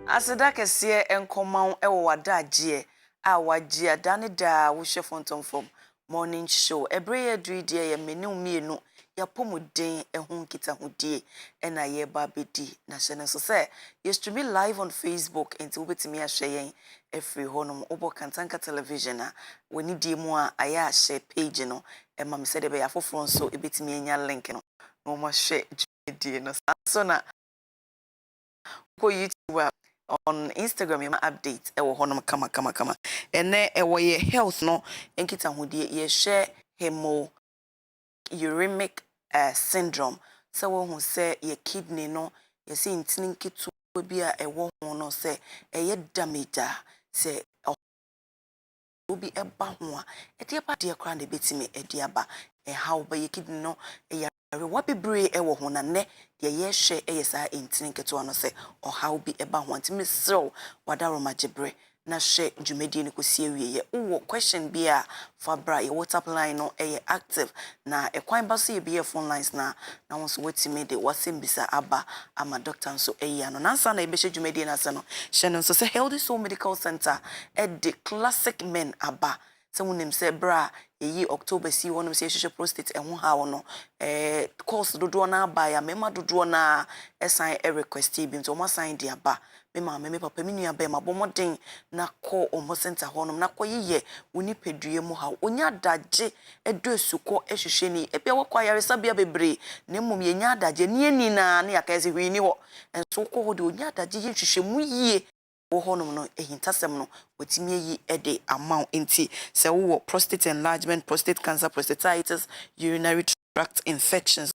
Aseda kese enkoman ewo wadagye a wagye dane da wo hwe Fontomfrom morning show ebreye druidie ye menu mienu ya pomuden ehun kita hudie ena ye ba bedi na hye so say yes to be live on Facebook enti wobetimi ahwe yen efri honom obo kantanka television a woni die mu a aya ahye page no ema me se de be ya foforo so ebetimi enya link no no mo hwe die no so na ko YouTube on Instagram you update ewo honom kama ene ewo ye health no enkita hodie ye share uremic syndrome so wo hu se ye kidney no ye se ntini nkitu bi a ewo ho no se eye damage se obi eba ho a ede ba de kra na betimi ede aba how ba ye kidney no wa bebre ewo ho na ne de ye hwe eyesa entini nketo no se how bi eba ho ntimi sew wadaro magebre na hwe dwumedie ne kosie wiye wo question bi a fabra ye WhatsApp line no active na ekwan ba so ye bi phone lines na wonso wetimi de wasembisa aba ama doctor nso no nansa na ebe hwe dwumedie na se no hwe no nso se Healthy Soul Medical Center the classic men aba se wonim se bra yi October si wonum se hwehwe prostate ehun ha wono course dodo na aba ya mema dodo na esan request bi nto mo sign dia ba mema me papa me nua ba ma bomoden na call omo center honum na koyeye woni pedue mu ha onya daje edosuko ehwehwe ni ebia wakwa yaresa bia bebre na mmom ye nya daje ni ani na yakase hwini ho enso ko ho de onya daje ye hwehwe mu yie wo honum no ehintasem no wetimi yi ede amount enti se wo prostate enlargement, prostate cancer, prostatitis, urinary tract infections,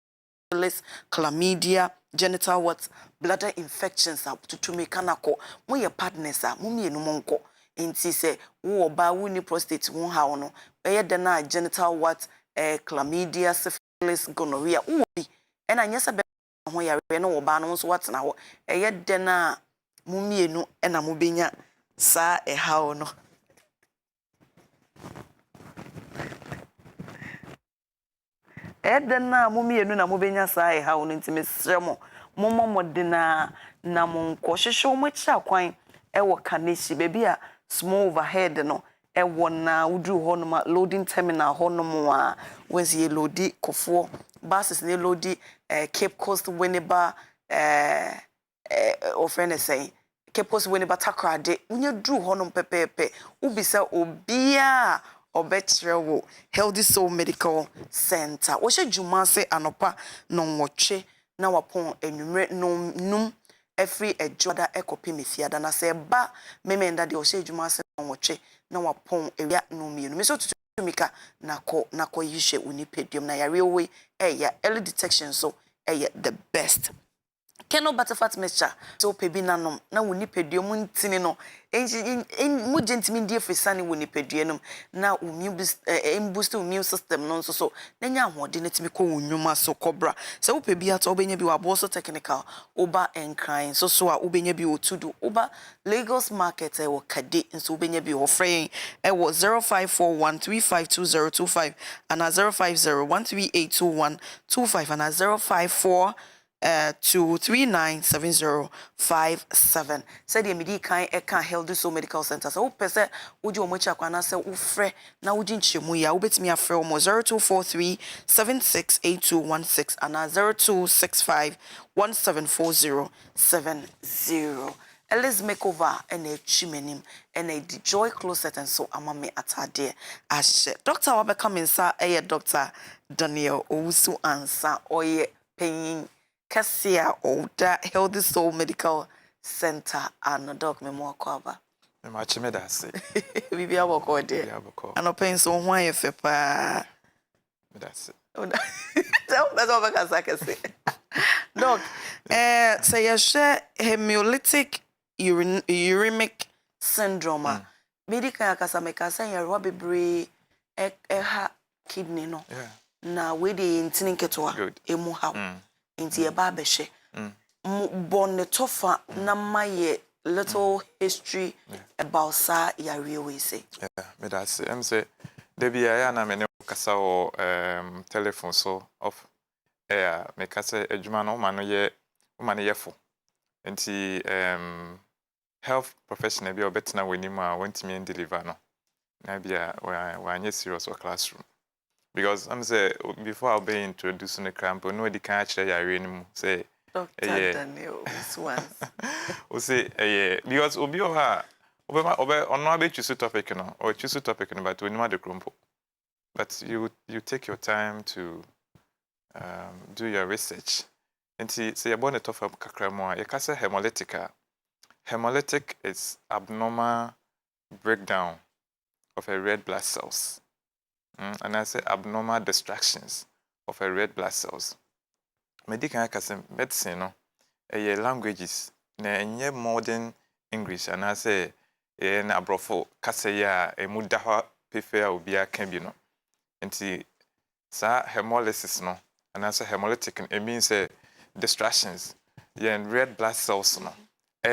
chlamydia, genital warts, bladder infections tutumi kanako mo ye partners mo mienu monko enti se wo ba woni prostate wo ha no be de na genital warts, chlamydia, syphilis, gonorrhea wo bi ena nyesa be ho yare no wo ba no so watena ho de na mumienu ena mubenya sa hawo no edena mumienu na mubenya sa hawo no ntime sremo momomodena na monko hwehwe mo kya kwan ewo kaneshi bebi a small overhead no ewo na udru ho no loading terminal ho no a wenzi loadi kofo buses ne loadi Cape Coast Winneba ofrene say Cape Coast Winneba takrade unya dru honom pepepe ubisa obia obetrewo Healthy Soul Medical Center wo hye dwuma se anopa no nwotwe na wapon enwumre num every ejoda ekope mefiada na se ba memenda de wo hye dwuma se no nwotwe na wapon ewia no mienu me so tutumika nako yihye unipedium na yare we early detection so the best Keno butterfat mixture so pebi nanom na woni pedue mu ntini no mu gentimi die fesane woni pedue no na boost immune system no so na nya ahode na timi ko wonwuma so kobra se wo pebi ato obenya bi wabo so technical oba enkran so a obenya bi otudu oba Lagos market wo kade nso obenya bi wo free wo 0541352025 and 0501382125 and 054 2397057 said the medi kan eka Healthy Soul Medical Center so pese woji omochi akwana se ufre na woji nchemu ya wobetimi afre omo 0243768216 and 0265174070 Elis makeover and chimenim and a joy closet and so amame atade ashe Dr. Wabeka Mensa Dr. Daniel Owusu Ansa oye penyin Kasia Oda Healthy Soul Medical Center and doc me mo kwaba. Me ma chime da se. Bibi aboko de. Bibi aboko. Ano pen so ho ayefe pa. Me da se. That's all I can say. Doc, say you share hemolytic uremic syndrome. Medical akasa me kasa yaro bebre ha kidney no. Yeah. Na we dey ntini nketo emu ha. Inti eba behwe bonne tofa na maye little history about sa yare we say me that say say debia ya na me ne kasa o telephone so of me kasa adwuma no ma no ye fo nti health professional bi obetina wanimu a wantimi en deliver no na bia wa serious or classroom because I'm say before I'll be introducing the cramp no di kan akire yare ni mu say Dr. Daniel Swans. O say because obi o ha obe ono abe choose topic no or choose topic no but onima de krompo but you take your time to do your research. Nti say about the topic kakra mo you can say hemolytic is abnormal breakdown of a red blood cells. And I say abnormal distractions of a red blood cells. Medical medicine no languages na enye modern English and I say na abrofo kasa ya emu da ho pefe a obi aka bi no. Nti sa hemolysis no and I say hemolytic it means distractions in red blood cells no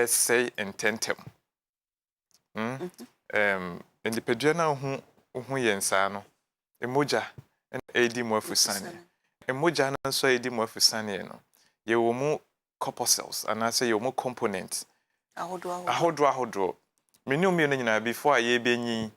say intentem. Indipedua na hu yensa no emoja en edi mo afusane emoja na so edi mo afusane no ye wo mu corpuscles and I say ye wo mu component ahodo menu mi no nyina before ye benyi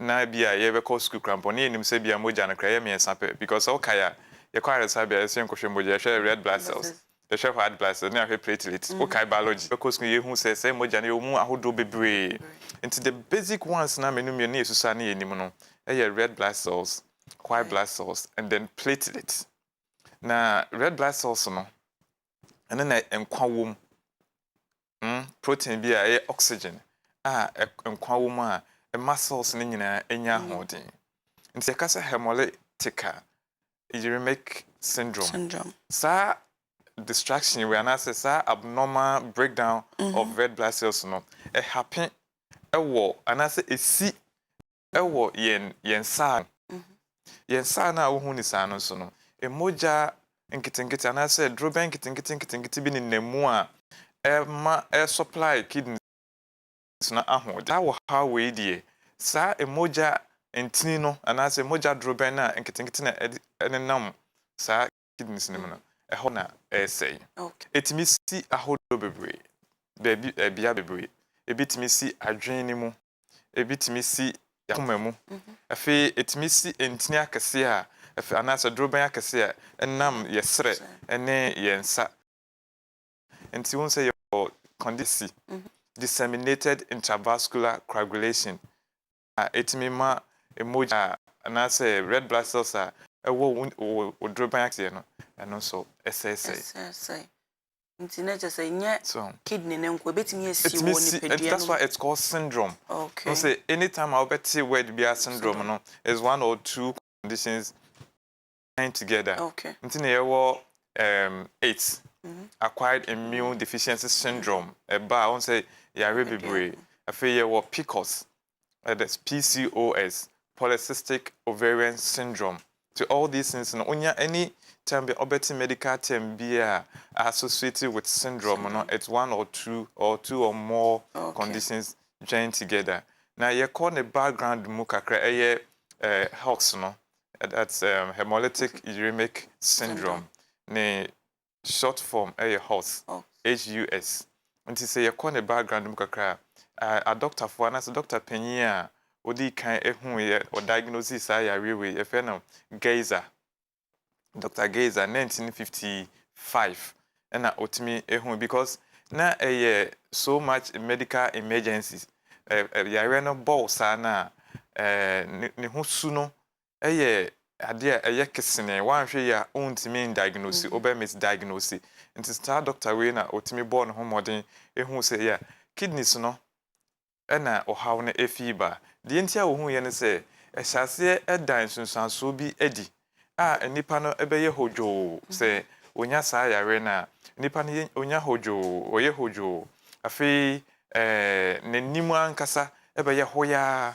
na bia ye be call school cramp on enim say bia moja na kra ye miensa pe because okay ya ye kwa resa bia ye nkohwe moja ye hwe red blood cells ye hwe white blood cells na hwe platelets okay biology because ye hu say moja na ye mu ahodo bebre into the basic ones na menu mi na yesusa na enim no red blood cells, white blood cells, and then platelets. Now, red blood cells, no, and then nkwa protein be oxygen. Nkwa wom muscles ni nyina enya hoden. Nti yakasa hemolytic uremic syndrome. Sa distraction we anase sa abnormal breakdown of red blood cells no. Happen ewo anase esi ewo yen sa na wo hu ni sa no so no emoja nkitinkiti na say droben nkitinkiti bi ni nemu a ma supply kidneys na aho da wo how we die sa emoja ntini no na say emoja droben na nkitinkiti na enenam sa kidneys ni mu no ho na say etimi si ahodo bebre bia bebre ebitimi si adwen ni mu ebitimi si yakomemu afi etimi si entini akese a afi anasa droban akese a enam yesre ene yensa enti won say your condition disseminated intravascular coagulation etimi ma emoja anasa red blood cells a ewo droban akese no eno so SSA Nti na just say nya kidney ne nko betimi esi wo ni pedua. That's why it's called syndrome. Okay. So say anytime I bet word be a syndrome no is one or two conditions joined together. Okay. Nti na yewo AIDS acquired immune deficiency syndrome. Eba won say yare bebre. Afi yewo PCOS. That's PCOS, polycystic ovarian syndrome. To all these things no onya any time be obeti medical term be associated with syndrome no it's one or two or more conditions joined together. Now you call the background mu kakra HOX no that's hemolytic uremic syndrome. Ne short form HOS HUS. Until say you call the background mu kakra a doctor for na doctor penyin odi kan ehun ye or diagnosis ayare we e fe no Geyser. Dr. Geyser 1955 and otimi ehun because na so much medical emergencies yare no boss na ne ho su no ade kesene wan hwe ya ontimi diagnose obe misdiagnose nti star doctor we na otimi born ho modern ehun say ya kidneys no na ohaw na efiba de ntia wo hu ye ne say ehase edan sunsanso bi edi nipa no ebeye hojo say onya sa yare na nipa no onya hojo oye hojo afi n'animu ankasa ebeye hoya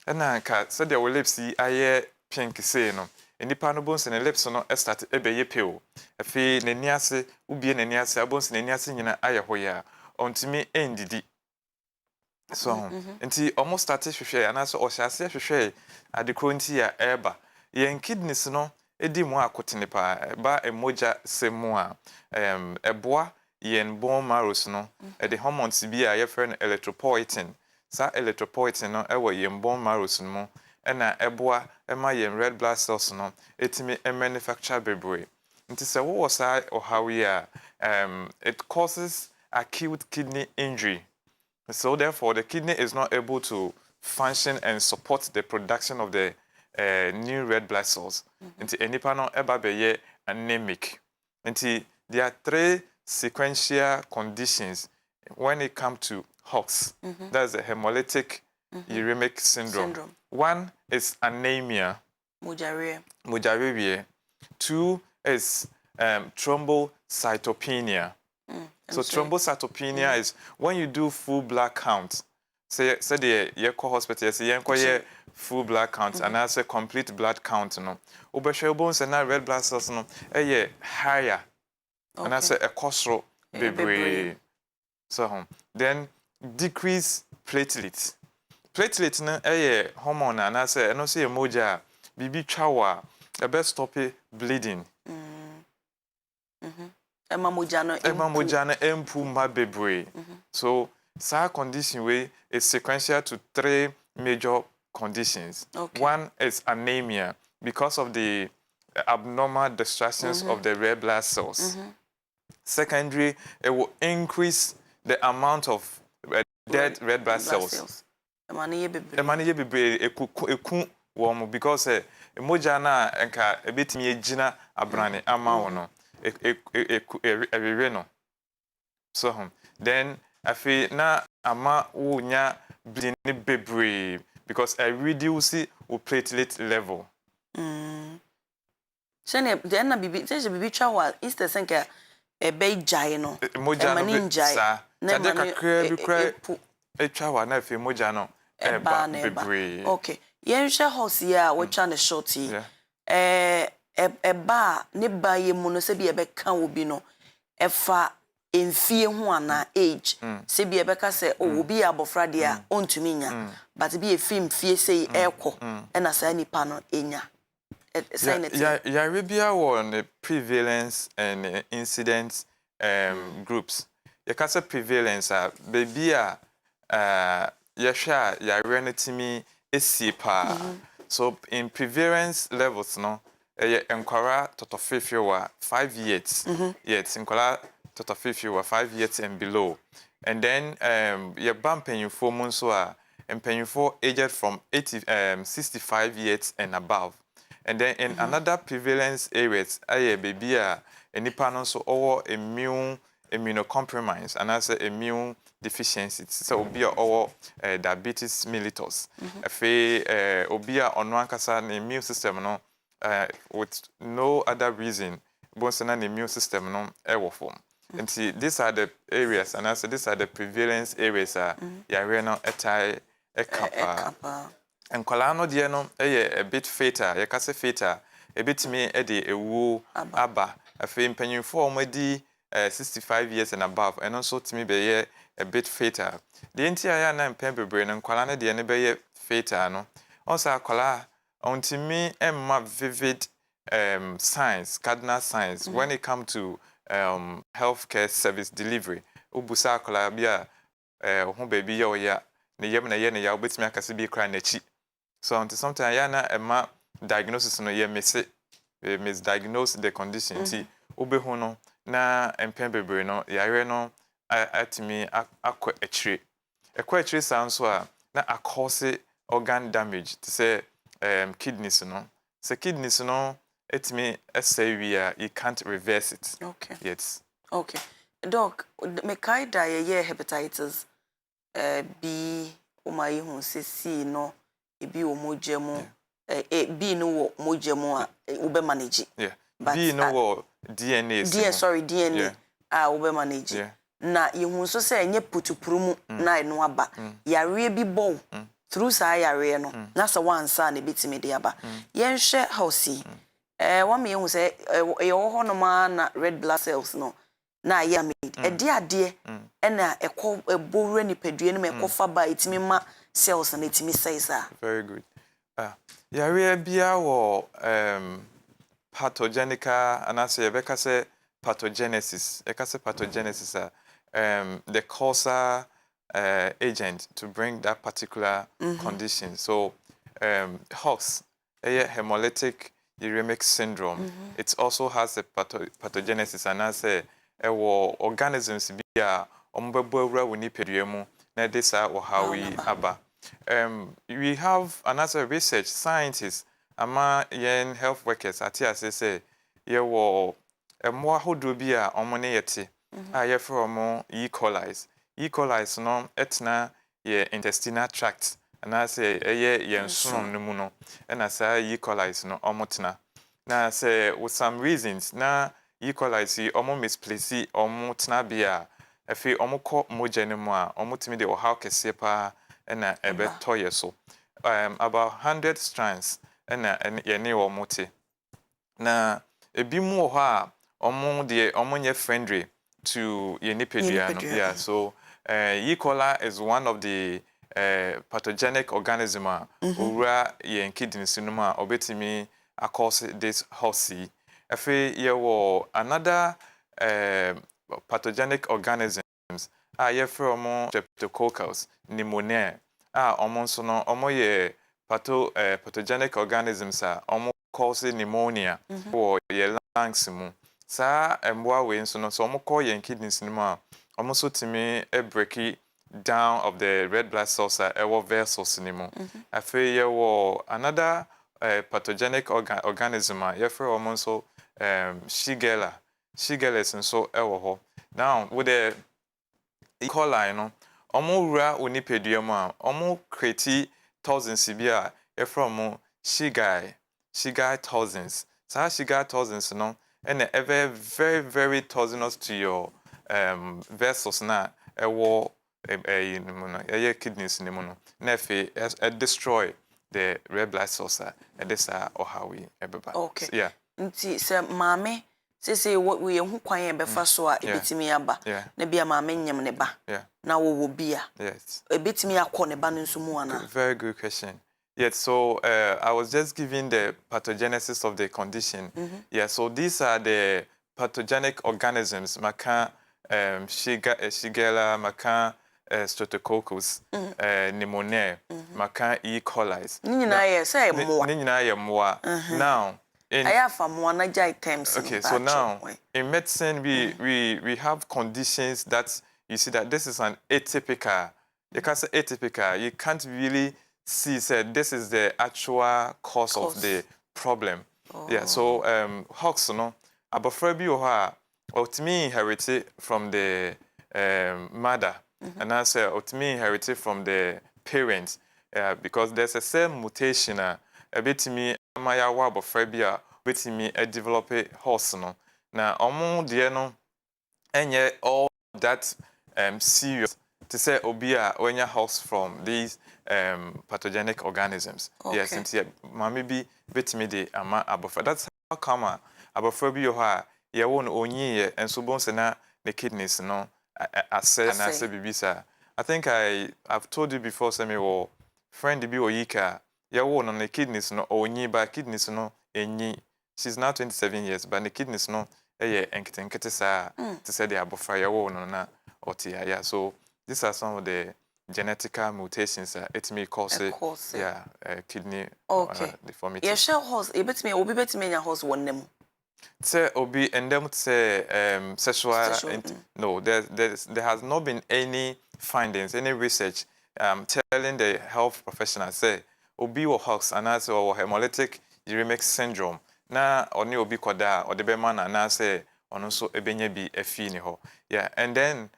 na ka se de wo lips aye pink say no nipa no bonse ne lips no start ebeye pale afi n'ani ase ubie n'ani ase abonse n'ani ase nyina aye hoya ontimi endidi so nti almost start hwehwe anaso ohyase hwehwe adekro nti ya eba yen kidneys no edi mu akotene pa ba emoja semu a eboa yen bone marrows no the hormones bi a ye friend erythropoietin sa erythropoietin no ewo yen bone marrows no na eboa ema yen red blood cells no etimi manufacture bebre nti se wo sa ohawi a it causes acute kidney injury. So therefore the kidney is not able to function and support the production of the new red blood cells. Nti enipa no eba be ye anemic. Nti there are 3 sequential conditions when it comes to HOX. That's the hemolytic uremic syndrome. One is anemia. Mujarrhea. 2 is thrombocytopenia. So thrombocytopenia is when you do full blood count. Say the you call hospital, say you full blood count and I say complete blood count. No, obeshe bones and red blood cells no, higher. And I say a costro bebre. So then decrease platelets. Platelets no hormone and I say no say moja bibi chawa a best stop bleeding. Emma mojano empu ma bebre. So sa condition way is sequential to 3 major conditions. One is anemia because of the abnormal destructions of the red blood cells. Secondary, it will increase the amount of dead red blood cells. Emani bebre eku warm because moja na enka ebetimi ejina abrane ama wono. No. So then I feel na ama unya bleeding bebre because I reduce the platelet level. Shane then na bibi chawa is the senka e be jai no. Moja no sa. Na de kakra bi kra e chawa na fe moja no e ba bebre. Okay. Yen hwe house ya we twa ne shorty. Eba ne ba ye mu no se bi ebeka obi no efa enfie ho ana age se bi ebeka se obi abofra de a ontumi nya but bi efim fie sei ekọ na sa nipa no enya ya rebia on the prevalence and incidence groups ya kasa prevalence a baby a ya hwa ya renetimi esipa so in prevalence levels no enkwara totofifie wa 5 years yet enkwara totofifie wa 5 years and below and then your bumpenyufo mu nso a empenyufo aged from 65 years and above and then in another prevalence areas baby a enipa no so owo immunocompromised and as immune deficiency so obi a owo diabetes mellitus afi obi a ono ankasa na immune system no with no other reason bonsana the immune system no ewo form and see these are the areas and I say these are the prevalence areas yare no etai ekapa and kolano de no a bit fatal ye kase fatal a bit me e de ewu aba afi mpanyinfo omadi 65 years and above and also to me be a bit fatal the entire na mpembebre no kolano de ne be fatal no also akola until me emma vivid signs, cardinal signs when it comes to healthcare service delivery. Ubusa kola bia ho baby ya oya ne yem na ye ne ya obetimi akase bi kra na chi. So until sometimes ya na emma diagnosis no ye misdiagnose the condition ti obehu no na empembebre no yare no atimi akọ achire. Ekọ achire sounds so na cause organ damage to say kidneys no so kidneys no it me say you can't reverse it. Okay. Yes. Okay. Doc, me kai da ye hepatitis B umai hu se C no e bi omojemu B no wo mojemu a ube manage. Yeah. B no wo DNA. DNA ube manage. Yeah. Na yehu so say enye putupurumu na eno aba. Yare bi bow. Through sa yare no na sa wansa na betimi de aba yen hwe house wa me hu se e wo ho no ma na red blood cells no na ya made e de ade e na ekọ ebowre ni padue no me ekofa ba etimi ma cells na etimi size. Very good. Yare bia wo pathogenic and as ye beka say pathogenesis. Pathogenesis the causal agent to bring that particular condition. So HOX, hemolytic uremic syndrome, it also has a pathogenesis, and as a organisms be a ombebura wini periemu na desa or how we aba. We have another research scientists ama yen health workers ati asese ye wo emwa hodo bi a omone yete a ye from E. coli. E. coli no etna ye intestinal tract na say ye nsono no mu no na say E. coli no omotena na say with some reasons na E. coli si omo misplace omotena bia efe omukọ moja ne mu a omotimi de ohaw kese pa na ebe toye so about 100 strands na ye ne omote na ebi mu ho a omonye friendly to ye nipadua no. Yeah, so E. coli is one of the pathogenic organism owura ye kidneys no ma obetimi cause this HOSI. Efe ye wo another pathogenic organisms ye from streptococcus pneumoniae omonso no ye pathogenic organisms cause pneumonia or ye lungs mu sa emboa we nso no so call ye kidneys no ma so timi break down of the red blood cells vessels ni mu afi ye wo another pathogenic organism ye from so Shigella nso ho. Now with the E. coli no wura onipadua mu a create toxins bi a ye from Kyei toxins. Sa Kyei toxins no and very very toxinous to your vessels na kidneys ni mu no na destroy the red blood cells this or how we ebeba. Okay. Yeah. Nti se maame se we hu kwan e befa so a ebetimi aba na bia maame nyem ne ba na wo bia. Yes. Ebetimi akọ ne ba nso mu ana. Very good question. Yes, so I was just giving the pathogenesis of the condition. Yeah, so these are the pathogenic organisms, maka Shigella, maka streptococcus, pneumoniae, maka E. coli. Now, okay, so now in medicine we have conditions that you see that this is an atypical. You can't say atypical. You can't really see this is the actual cause of the problem. Yeah, so HOX no abofra bi o ha ultimately inherited from the mother and I say ultimately inherited from the parents because there's a cell mutation a betimi amaya wa abofra bi a betimi develop HOX no na omo de no enye all that serious to say obia when you HOX from these pathogenic organisms. Okay. Yes, and mami bi betimi de ama abofra. That's how come abofra bi yo ha ye won onyi and so bon na the kidneys no ase bibisa. I think I've told you before say me wo friend bi oyika ye won on the kidneys no onyi ba kidneys no enyi. She's now 27 years but the kidneys no enkete sa to say the abofra ye won na otia. Yeah, so these are some of the genetical mutations it may cause kidney deformity. Yeah, shall horse obi betime nya horse won nem. Say obi and them say sexual no, there has not been any findings, any research telling the health professionals say obi or HOX and as or hemolytic uremic syndrome na oni obi koda or the be man and say ono so ebenye bi afi ni ho. Yeah, and then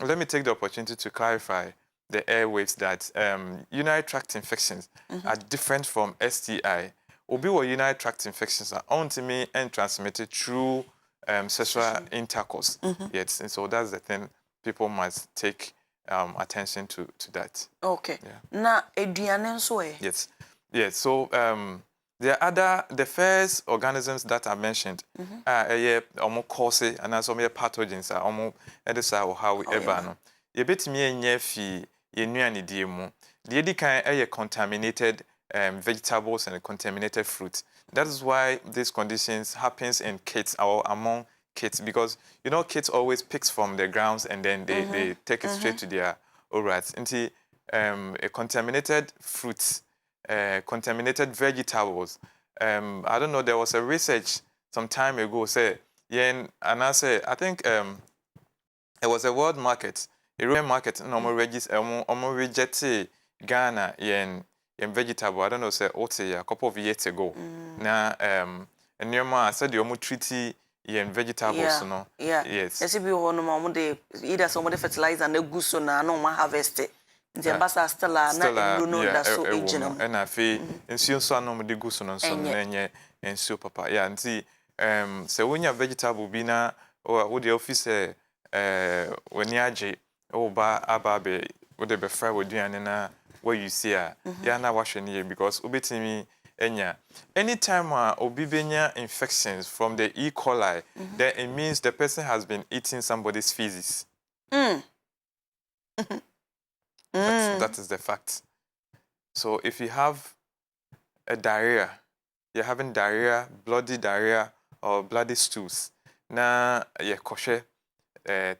let me take the opportunity to clarify the airwaves that urinary tract infections are different from STI. Obi or urinary tract infections are only and transmitted through sexual intercourse. Yes, and so that's the thing people must take attention to that. Okay. Yeah. Na eduane so Yes. Yes. So the first organisms that are mentioned are cause and as some pathogens are edisa or how we ever no. Ye betimi enye fi ye nuane die mu. The edi kan contaminated vegetables and contaminated fruit. That is why these conditions happens in kids or among kits, because you know kits always picks from the grounds and then they take it straight to their orats. Into a contaminated fruits, contaminated vegetables. I don't know. There was a research some time ago say and I say I think it was a world market, a European market. No reject Ghana yen vegetable. I don't know say a couple of years ago. Now and near I said you treaty yen vegetables, no. Yes. Yes, if you want to either somebody fertilizer and the goose on no harvest it. The ambassador Stella na so ejina. And I feel ensure so no the goose on some nenye and so papa. Yeah, and see so when your vegetable be na or the office when yaje ba ababe would be fry with you and na where you see ya na wash any because ubetimi enya anytime obi benya infections from the E. coli then it means the person has been eating somebody's feces. That is the fact. So if you have a diarrhea, you're having diarrhea, bloody diarrhea or bloody stools, na ye koshe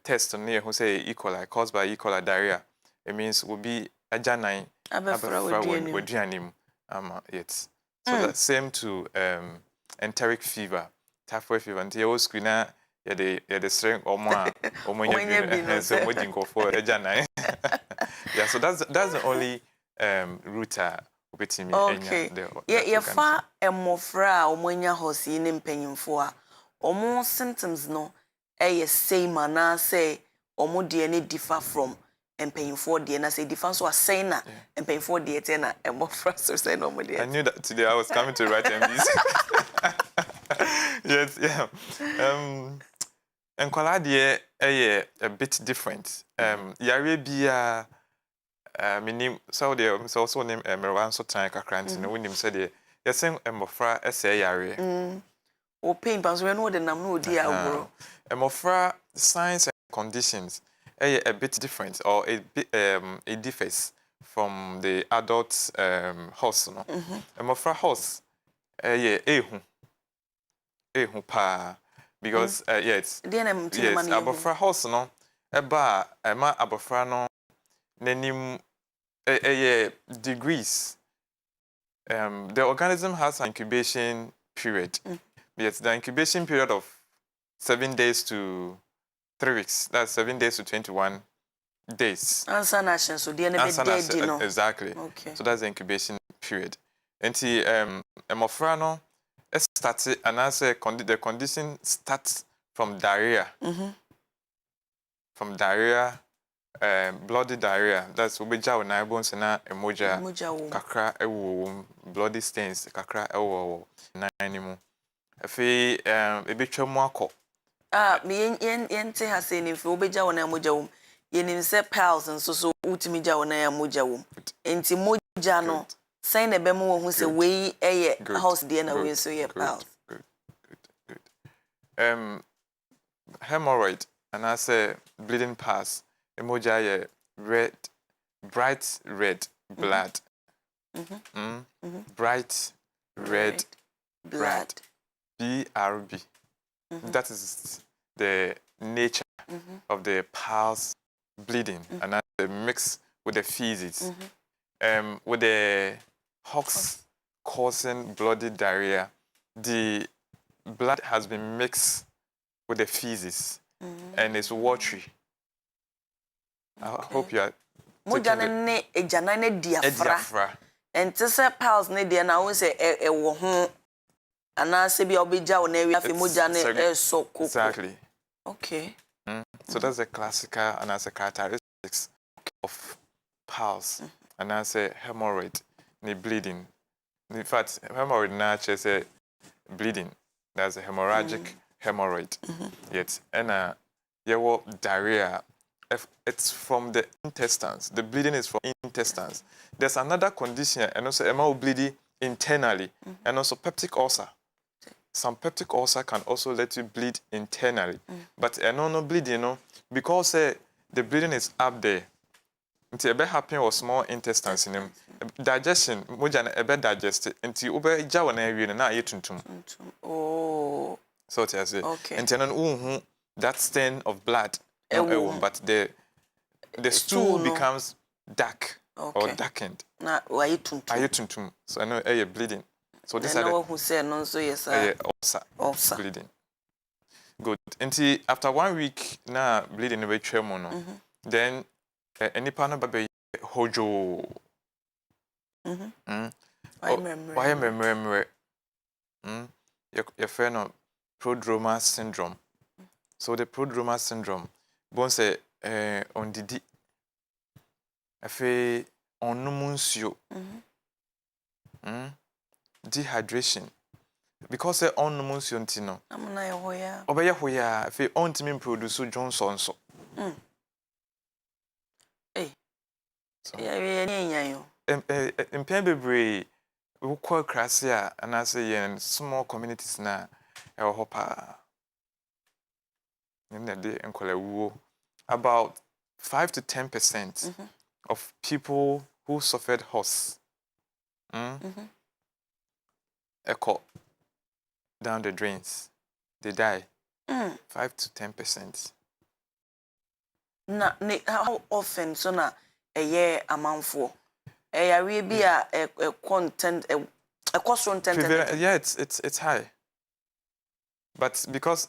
test on who say E. coli caused by E. coli diarrhea, it means will be a janine with dianim. Yes. So that's same to enteric fever, typhoid fever. Until you screen the strength or more so waiting for a janine. Yeah, so that's the only route between me. Okay. Yeah, far and more fra omwenya hosi ni mpanyimfo a omo symptoms no same na say omo de ne differ from mpanyimfo de na say differ so asay na mpanyimfo de te na more fra so say no mo de. I knew that today I was coming to write MBC. Yes, yeah. Nkwala de a bit different. Yare bia minim so there so also name Merwan so time kakranti no wonim say de yesen emofra ese yare o pain pass we no de nam no odi agro emofra signs and conditions a bit different or it differs from the adult horse no emofra horse ehu pa because yes abofra horse no eba ema abofra no nanim degrees. The organism has an incubation period. Yes, the incubation period of 7 days to 3 weeks. That's 7 days to 21 days. Answer nation, so the dead, you know. Exactly. Okay. So that's the incubation period. And emofrano started, and I say the condition starts from diarrhea. From diarrhea. Bloody diarrhea. That's ubeja na bones na emoja kakra ewo bloody stains kakra ewo na animu. Afi ebetwa mu akọ. Me yente ha say ni fi ubeja na emoja wo. Yenim se piles nso so utimi ja na emoja wo. Enti moja no sign na be mu wo hu se we house de na we so ye piles. Good. Hemorrhoid and I say bleeding pus. Emoja ye red, bright red blood. Bright red blood. BRB. That is the nature of the pus bleeding, and that's the mix with the feces. With the hawks causing bloody diarrhea, the blood has been mixed with the feces and it's watery. I hope you are. Mujana ne ejana ne diafra. Enti se pals ne dia na wo se wo ho ana se bia obeja wo na wi afi mujana so koko. Exactly. Okay. So that's the classical and as a characteristics of pals and as a hemorrhoid, ne bleeding. In fact, hemorrhoid na say bleeding. That's a hemorrhagic hemorrhoid. Yet and your diarrhea. It's from the intestines. The bleeding is from intestines. There's another condition, and also MO bleeding internally, and also peptic ulcer. Some peptic ulcer can also let you bleed internally. But no bleeding, you know, because the bleeding is up there. Until ebe happen or small intestines in them. Digestion, moja na ebe digest until ube jawa na area na ayetuntum. Oh. So what I say. Okay. And then that stain of blood, but the stool becomes dark or darkened. Na wayi tuntum. So I know bleeding. So this are who say no so yes ulcer bleeding. Good. And after 1 week na bleeding we twem no. Then any partner baby hojo. Why remember? Your friend of prodromal syndrome. So the prodromal syndrome, bon say on didi. Afe on numuncio. Dehydration. Because on numuncio ntino. Amuna ye hoya. Obeye hoya afe on timi produce Johnson so. Mpem bebre we call krasia and I say in small communities na e ho pa. About 5 to 10% of people who suffered horse echo down the drains, they die. 5 to 10%. How often so na a year amount for a be a content a cost content? Yeah, it's high. But because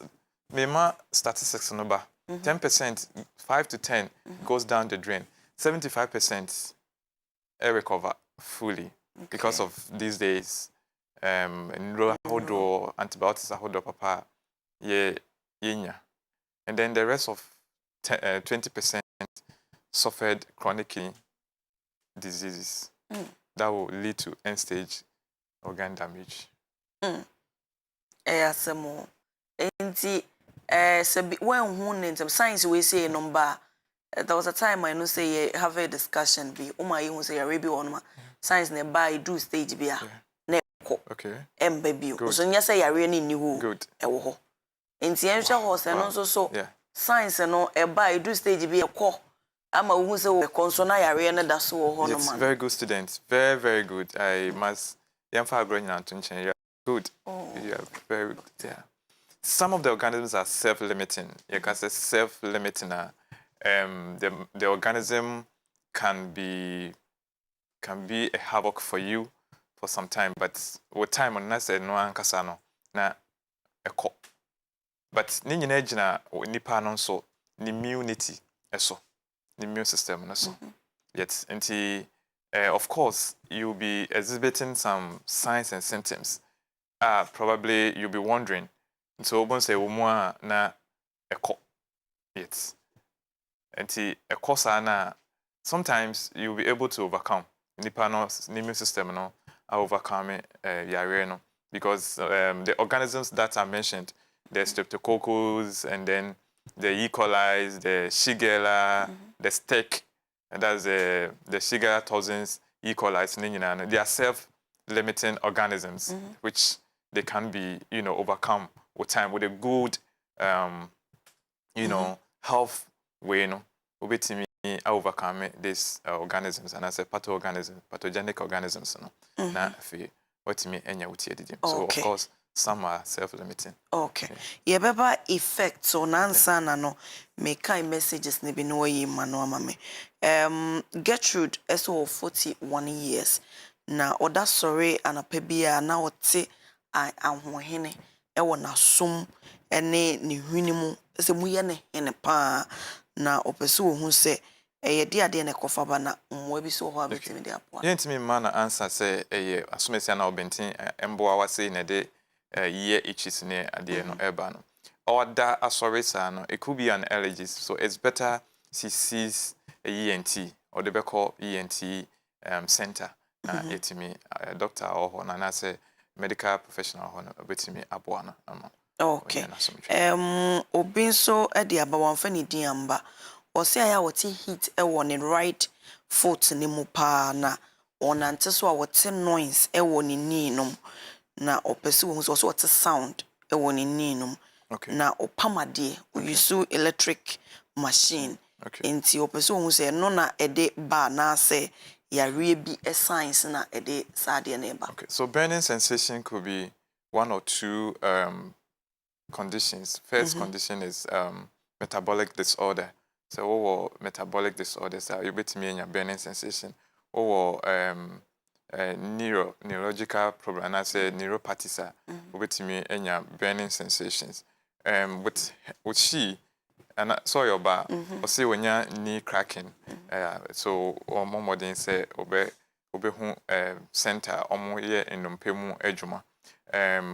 Mema statistics number 10%, 5 to 10 goes down the drain. 75% recover fully because of these days. Antibiotics papa and then the rest of 20% suffered chronic diseases that will lead to end-stage organ damage. When who science we say number, there was a time I know say have a discussion be you say Arabi on science nearby do stage be okay. Baby. So you say you really new good. In the horse and also so science and no a do stage be a call. I'm a who say consona area that's so it's very good students. Very, very good. I must growing to change. Good. Yeah, very good. Yeah. Some of the organisms are self-limiting. You can say self-limiting. The organism can be a havoc for you for some time, but with time on na say no ankasa na eko. But ni nyina gina nipa no so ni immunity eso. The immune system no so. Yet of course you'll be exhibiting some signs and symptoms. Probably you'll be wondering. So once say na eko. Yet eko sana sometimes you'll be able to overcome. Nipa no immune system no overcome yare no because the organisms that are mentioned, the streptococcus and then the E. coli, the Shigella, the steak, and that's the Shigella toxins, E. coli, they are self-limiting organisms which they can be, overcome with time with a good, health way, overcome these organisms and as a pathogenic organisms. So of course some are self-limiting. Okay. Yebeba effects on answer no make messages ne bi no yi mano amame. Gertrude eso 41 years na oda sorry anapa bia na ote ahohene e wona som ene ne hwini mu se muye ne hene pa na opese wo hu se ye de ne kofa ba na mwa bi so ho abetimi de apoa. Yentimi ma na answer say asomesi na obentin emboa wase ne de year itches near ade no eba no or that asoresa no it could be an allergy, so it's better she sees a ENT or the call ENT center yetimi doctor or na say medical professional or betimi aboa no. Okay. Obinso e de aba wan fa ni din amba o se aya wote heat e won right foot ni mu pa na onante so a wote noise e won ni no na opese wo so what sound e woni ninum na opamade use electric machine enti opese wo se no na ede ba na se yare bi a science na ede sade na ba. Okay, so burning sensation could be one or two conditions. First condition is metabolic disorder. So, metabolic disorders are you bet me in your burning sensation, or neurological problem, and I say neuropathies are bet me in your burning sensations. With she and saw your bar or see when your knee cracking. So or more modern say obe center or more year in Numpemu ejuma.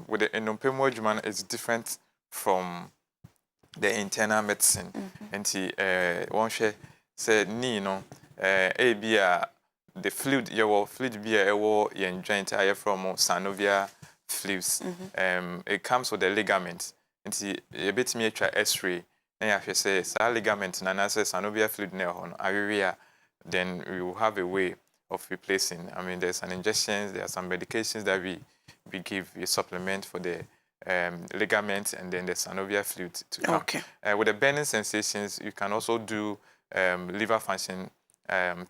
With the Numpemu ejuma is different from the internal medicine. And he one share said knee no the fluid your fluid be a joint from synovial fluids. It comes with the ligament. And he a bit me try X-ray. And if you say ligament and I say synovial fluid area, then we will have a way of replacing. I mean, there's an injections, there are some medications that we give a supplement for the ligaments and then the synovial fluid to come. Okay. With the burning sensations, you can also do liver function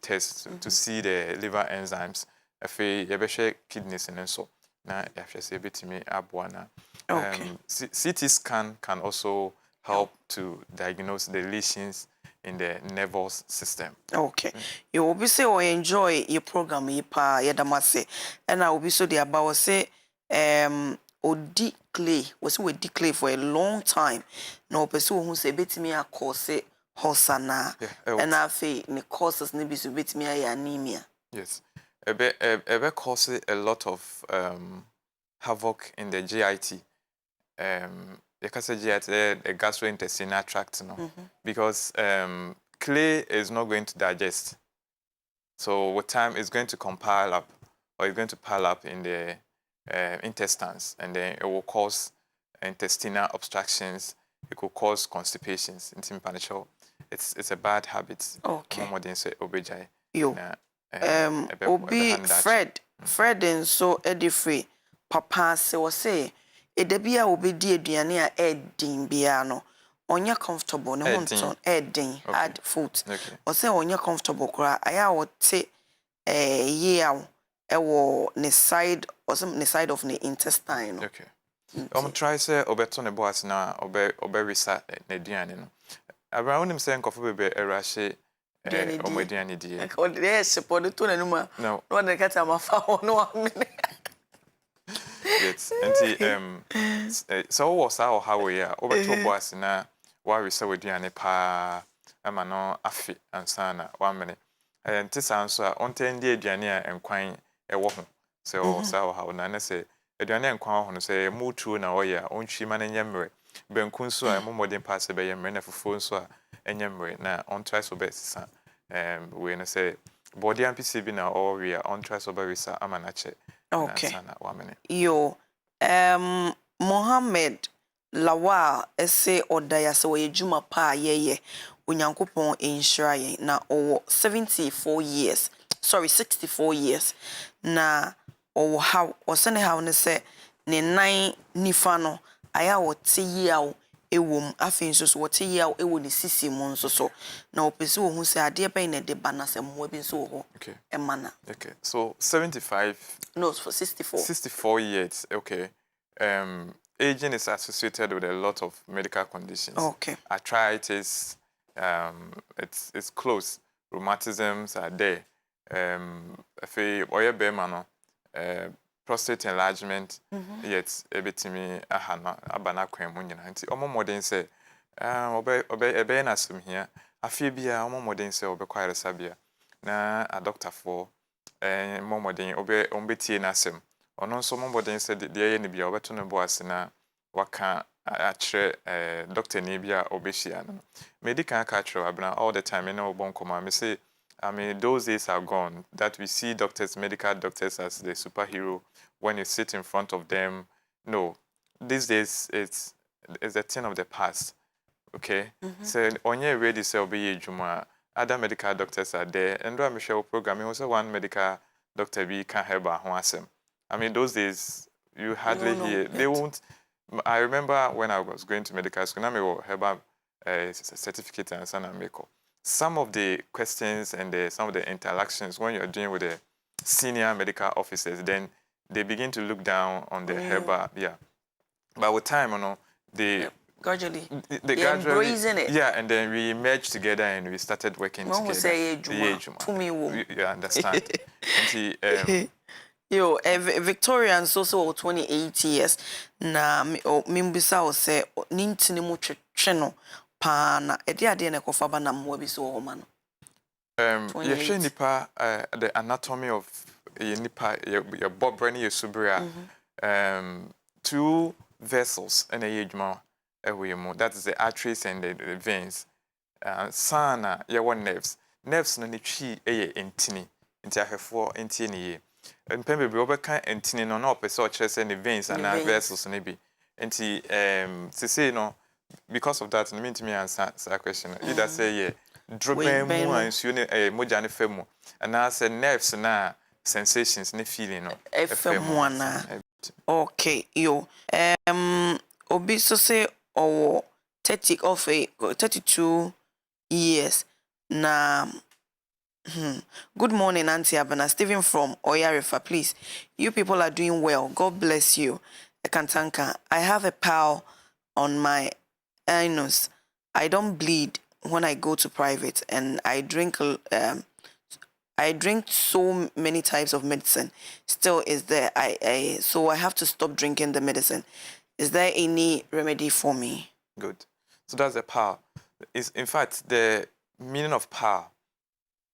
tests to see the liver enzymes. If you share kidneys and so, now if you say bit me abuana. CT scan can also help to diagnose the lesions in the nervous system. Okay. You will be say or enjoy your program yadamase. And I will be so the about say Odi Clay was with Di Clay for a long time. No person who say bit me a course hosana. And I feel the causes maybe to bit me anemia. Yes. Ebe causes a lot of havoc in the GIT. The GIT, the gastrointestinal tract, because clay is not going to digest. So with time, it's going to compile up, or it's going to pile up in the intestines, and then it will cause intestinal obstructions. It could cause constipations. It's a bad habit. Okay. More than say obejai. Yo. Obi Fred and so Eddie Free. Papa say edebia obedi aduane a edin bia no onya comfortable ne honton edin hard food o say onya comfortable kra aya wote ye ewo ne side or some ne side of the intestine no. Okay. Try say obeto ne boas na obe research ne aduane no around him say nkofo bebe erahye aduane die e ko dey support to na numa no na kata mafa no amene. Yes, and so was our how we are over to boss na why so we do any pa no afi ansana 1 minute and this answer on 10 day aduane a nkwan e wo ho so so how na say aduane nkwan ho no say mutu na oya ontwi ma na nyemre benku so a momodin pass be yemre na fofo so a enyemre na on try so best we na say body ampc bi na all we on try so be resa amanache. Okay. Yo, Mohammed Lawal ese odaya se we juma pa ye Onyankopon enshira na owo 74 years. Sorry, 64 years. Na owo how osene how ne se ne nan nifa no aya wote yi awo ewom afin so wote yi awo ewo ne sisi mu nso so na opese wo hu se ade pe ne de bana se mo bi nso ho. Okay. Emana. Okay. So 75. No, for 64. 64 years. Okay. Aging is associated with a lot of medical conditions. Okay. Arthritis, it's close. Rheumatisms are there. Prostate enlargement, yet ebitimi ahana abana kwemu nyina nti omo modern say obe na sum here afie bia omo modern say obe kware sabia na a doctor for mo modern obe ombetie na asem ono nso mo modern say de ye ne bia obeto ne bo ase na waka achre doctor ne bia obehia no medical catcher abna all the time na obon koma me say I mean, those days are gone that we see doctors, medical doctors as the superhero when you sit in front of them. No, these days it's a thing of the past. Okay? So, on your ready to be Juma, other medical doctors are there. And I'm sure programming also one medical doctor be can help Hwasem. I mean, those days you hardly hear. They won't. I remember when I was going to medical school, I have a certificate and son and makeup. Some of the questions and some of the interactions when you're dealing with the senior medical officers, then they begin to look down on the herbal, But with time, gradually embracing it. Yeah, and then we merged together and we started working together. Say to me, you understand. Yo, Victorian so 28 years na mimbisa o se nintini mu twetwe pa na ede ade na kofa ba na mwa bi so ho ma no. You nipa the anatomy of nipa your bobrani your subria two vessels in a yejuma that is the arteries and the veins. Sana your nerves no ni twi entini nti ahefo enti ni and pembe be obeka entini no na opese o kire say the veins and vessels no bi nti say no because of that no mean to me answer that question either say dropping mu ansuo ne moja ne fam and na say nerves na sensations ne feeling no fam ana okay yo obi so say 32 years na good morning, Auntie Abena. Stephen from Oyarifa, please. You people are doing well. God bless you. Kantanka. I have a pile on my anus. I don't bleed when I go to private, and I drink so many types of medicine. Still is there. So I have to stop drinking the medicine. Is there any remedy for me? Good. So that's the pile. Is in fact the meaning of pile.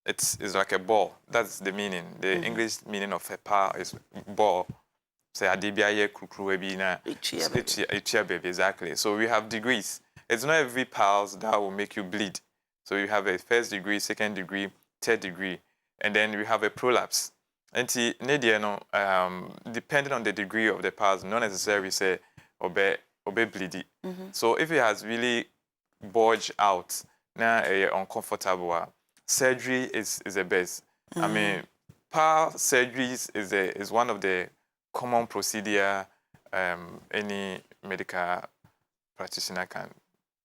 It's like a ball. That's the meaning. The English meaning of a pile is ball. Say adibia kukru ebi na ichia baby exactly. So we have degrees. It's not every pile that will make you bleed. So you have a first degree, second degree, third degree, and then we have a prolapse. And depending on the degree of the piles, not necessarily say obey bleedy. So if it has really bulged out, now uncomfortable. Surgery is the best. I mean, pile surgeries is one of the common procedure any medical practitioner can.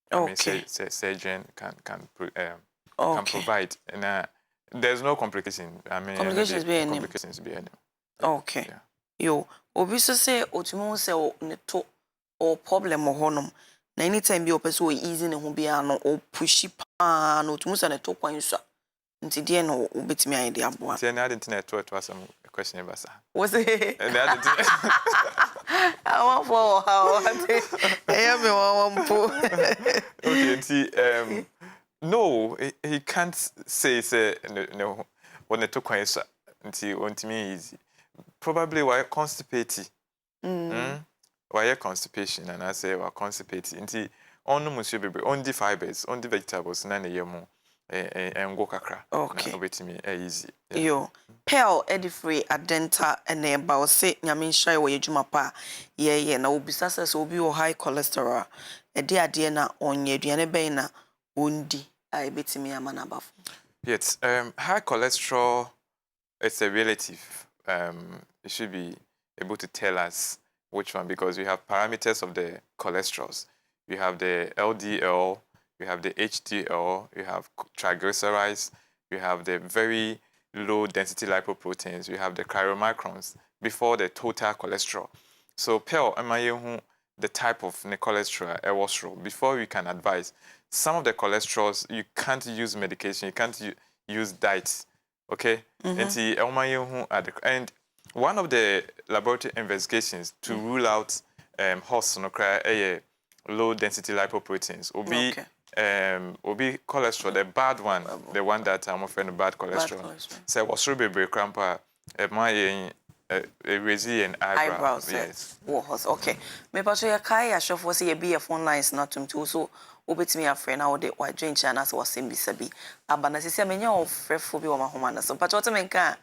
I mean, surgeon can provide. And there's no complication. I mean, complications be any. Okay. Yeah. Yo, obi so say otumo say ne to or problem honum. Na anytime be opese o easy ne ho bia no o pushi pa no otumo say ne to kwan so. Nti die no obetimi aye de aboa. Say na internet to asem question ba sa. Was it? And that I want for how okay, no, he can't say no when the to kwan so nti ontimi easy. Probably why constipated. Why constipation and I say why constipated. Nti on no monsieur baby on the fibers, on the vegetables na na yemo and go kakra. Okay. Obetimi easy. Yo, pearl edifree adenta ene ba o se nyame nhai wo yedwuma pa ye na obisasa se obi o high cholesterol e de ade na onye aduane ben na ondi a ebetimi amana bafo. Yes, high cholesterol it's a relative. It should be able to tell us which one because we have parameters of the cholesterols. We have the LDL, we have the HDL, we have triglycerides, we have the very low density lipoproteins, we have the chylomicrons before the total cholesterol. So, the type of cholesterol, before we can advise, some of the cholesterols, you can't use medication, you can't use diets, okay? And one of the laboratory investigations to rule out low density lipoproteins will be cholesterol, the bad one, the one that I'm offering bad cholesterol. So what's really be crampa my raising eyebrows. Yes. Okay. Me pacho ya Kyei a shop was a phone lines not to so obetimi afre na ode wa dwen chana so wasem bisabi abana sisi amenya ofrefo bi wo mahoma so pacho to menka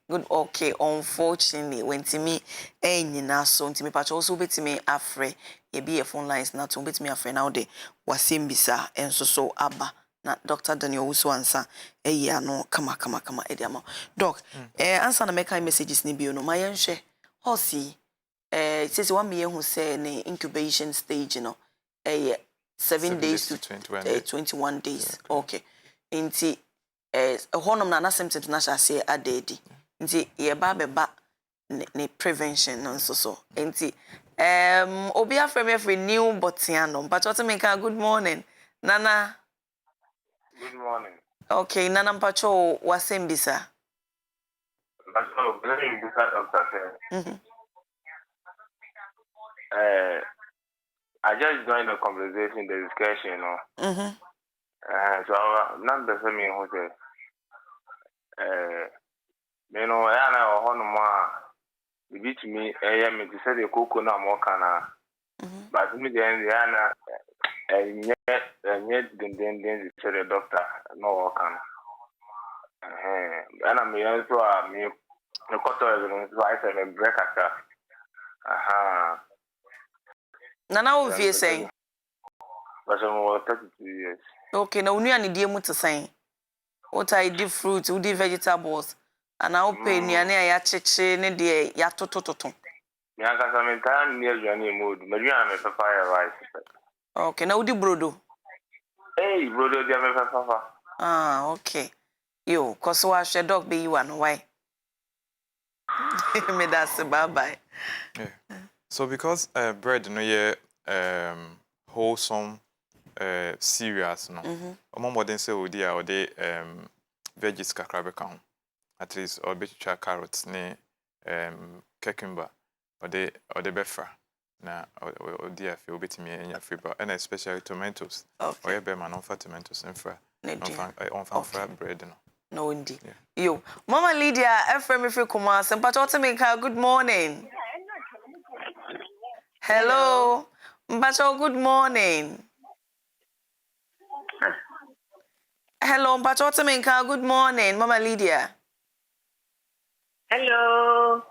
good okay unfortunately when timi nyina so ntimi pacho so obetimi afre ye be phone lines not to obetimi afre na ode wasem bisa enso so aba na Dr. Daniel Wusu ansa ano kama ediamo doc answer na make messages ni bi no ma yenhwe hosi says 1 million who say ne incubation stage no 7 days to 21 days. Okay. Inti honum na symptoms na sha say adedi. Inti ye ba ne prevention no so. Inti Obi afreme free new Botiano. But what make a good morning. Nana. Good morning. Okay, Nana Mpacho Wasembisa. That's all. Let me Doctor. I just joined the conversation, the discussion, you know. So I'm not the same who say, you know, I know one more. The beat me, I am to say the coconut more canna. But me, the end, and yet, then say the doctor, no can. And I'm here to me, the quarter is right and a break at aha. Nana wo vie saying. But I'm 32 years. Okay, now we need to to saying. What I do fruits, we do vegetables, and I'll pay me and I chiche ne de ya toto. Me aka samentana near journey mood. Maybe I'm a papaya rice. Okay, now we do brodo. Hey, brodo, they are papa. Ah, okay. Yo, cause wa she dog be you and why? Me that's bye. Yeah. So because bread no ye wholesome serious no. Omo modern say we dey or dey veggies kakra be kan. At least or be carrots ne cucumber or the befra na or dey afi obetimi enya fiber and especially tomatoes. Okay. Or be man on for tomatoes and fra. On for bread no. No indeed. Yeah. Yo, Mama Lydia, FM if you come out, Mpacho make good morning. Hello. Mpacho, good morning. Hello, Mpacho make good morning, Mama Lydia. Hello.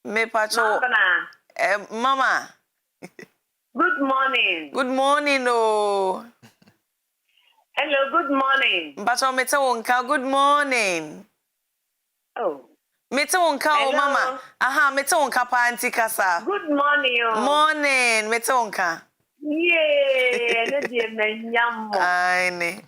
Me Pacho. Mama. Good morning. Good morning, oh. Hello, good morning. Mpacho mete wonka, good morning. Oh. Mete wonka, oh, Mama. Aha, mete wonka pa auntie kasa. Good morning, oh. Morning, mete wonka. Yeah, no dear nyamo. Ai ne.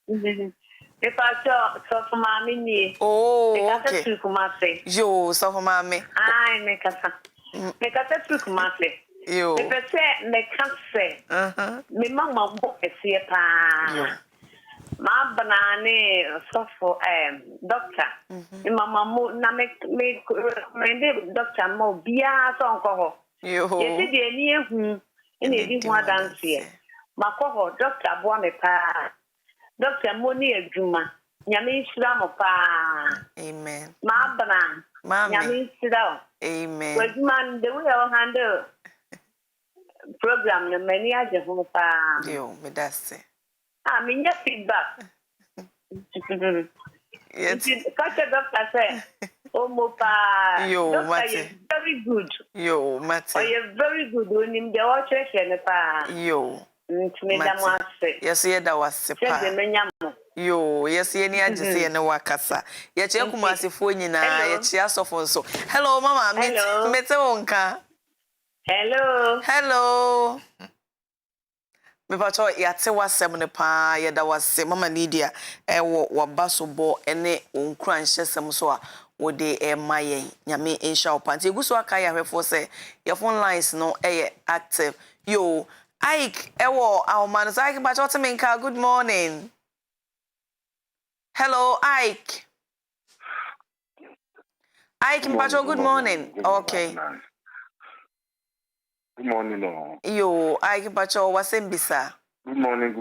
Me Pacho, so for mami ni. Oh, okay. Me kasa Yo, so for mami. Ai, me kasa. Me kasa kumase. Yo. Me pese me kasa. Me mama bo esi pa. Yo. Ma banane so for doctor. Me mama mo na me doctor mo bia so nko ho. Yo. Yesi de ni ehu ina di ho adanse. Makoho doctor bo me pa. Doctor mo ni adwuma. Nyame nshira mo pa. Amen. Ma bana. Nyame nshira. Amen. Wadman the way I handle program no many aje ho pa. Yo, me that's Me get feedback. Yes. Catch a doctor say, oh mo pa. Yo, doctor, you're very good. Yo, Mate. Oh, you're very good. When him the watch ne pa. Yo. Yes, yeah, that was pa. Yo, yes, ye ni aje se ne wakasa. Ye che kumasifo nyina, ye che asofo so. Hello, Mama. Mete wonka. Hello. Hello. Me pacho yate wasem ne pa ye da wase Mama Lydia wo wabaso bo ene onkura nhesem so a wo de mayen nyame insha opanti eguso aka ya hwefo se your phone lines no active. Yo, Ike ewo awman so Ike pacho te menka good morning. Hello Ike. Ike pacho good morning. Okay. Good morning, no. Yo, Ike pacho wasembisa. Good morning.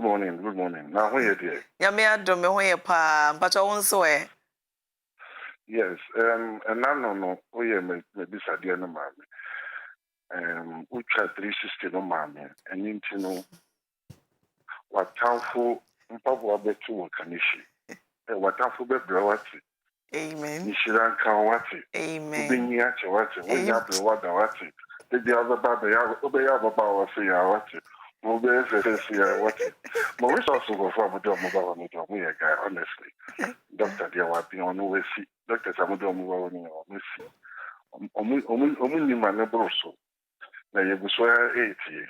Now, who you there? Yame adom me ho ye pa, pacho wonso e. Yes, and no, oh yeah, me bisa dia no mama. Ucha 360 no mama, and you know, what townful mpabu abetu wakanishi. What townful be brawati. Amen. Nishiran kawati. Amen. Ubinyi ache wati, wanyabwe wada wati. The other baba ya obeya baba wasi ya wati. Ube se ya wati. My resources go for my mobile me guy honestly. Doctor dia wapi onu wesi. Doctor samudo mobile ni wesi. Omu ni mane broso. Na yeguso ya 8 ye.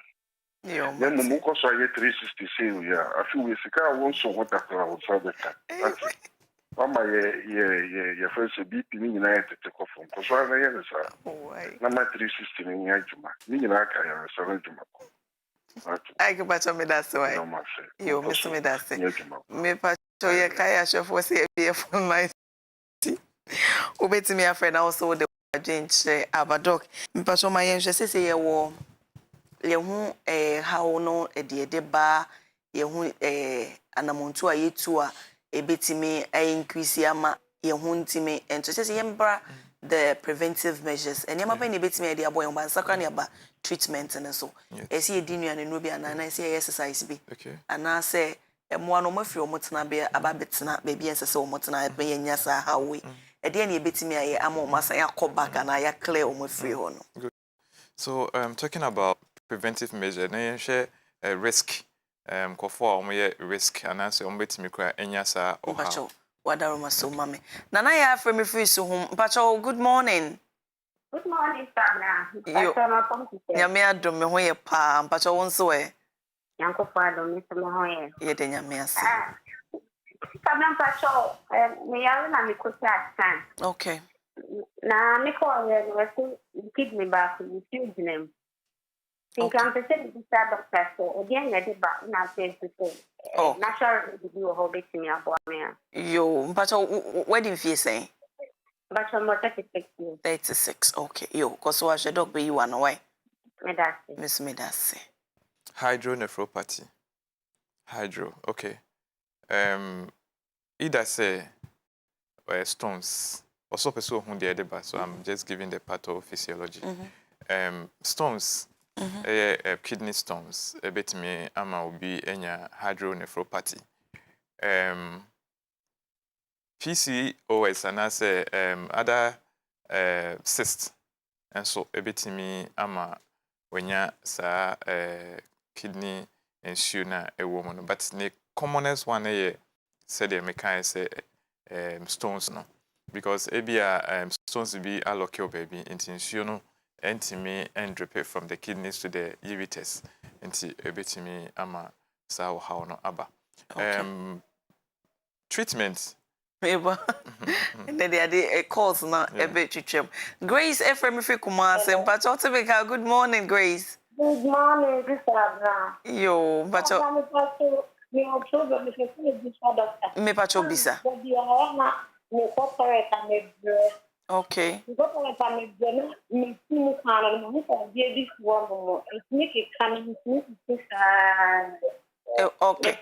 Yo. Ya mumu ko so ye 360 say ya. Afi wesi ka won so wota kra wo so beta. Mama ye first BP ni nyina tete kofo ko so na ye ne sa na ma 360 ni adwuma ni nyina aka ya so na adwuma ko I can patch me that way. You miss me that say. Me patch ye kaya chef was here for my ubeti me a friend also the change abadok. Me patch my yen say ye wo ye hu how no de ba ye hu anamontu a yetu a ebetimi increase ama ye hu ntimi ento say ye mbra the preventive measures and yama pa ni betimi e de aboy mba nsakra ne aba treatment and so esi ye di nuane no bi ana esi ye exercise bi ana say emo ano mafiri omotena be aba betena be bi ense se omotena be ye nya sa hawe e de ne betimi aye ama omasa ya koback na ya clear omafiri ho no. So talking about preventive measure na yen share risk kofo omoye risk and answer ombetimi kra enya sa o ha wadaroma so mame nana ya free me free so home mpacho good morning. Good morning, Sana. Nyame adom me ho ye pa mpacho won so e yanko fado me so ho ye ye de nyame ase kabla mpacho me yawo na me kosi atan okay na me ko ye no kidney back you feel them think I'm the same doctor so again ya de ba na say so natural be ho betimi abo me yo mpacho wedding fee say but I'm 36 years. 36 okay yo cause wa she dog be you an why Medasi miss medasi hydronephropathy okay either say stones also person who the edeba so I'm just giving the pathophysiology stones kidney stones betimi ama obi enya hydronephropathy PCOS and as other cyst and so betimi ama wenya sa kidney issue na a woman but the commonest one said they make say stones no because ebia stones be allocate baby into issue no entimi and drip it from the kidneys to the ureters into ebetimi ama sa how no aba treatment eba and then they calls na ebe twetwem Grace Efrem fi Kumase mpacho tebeka good morning Grace. Good morning, this is yo mpacho me pacho bisa okay okay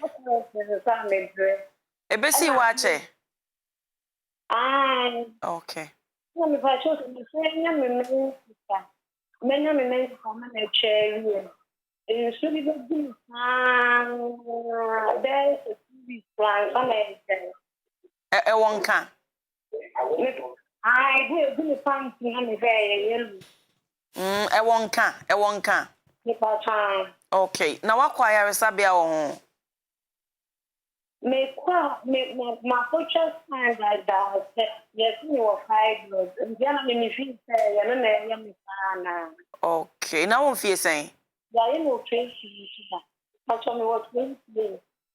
ebesi wache okay wonka I do the pants in the very wonka okay na wakwa resabia wo ho me my culture stand like that yes me was high blood and then me feel say ya na ya me sana okay na won fie sen ya you know 20 but me was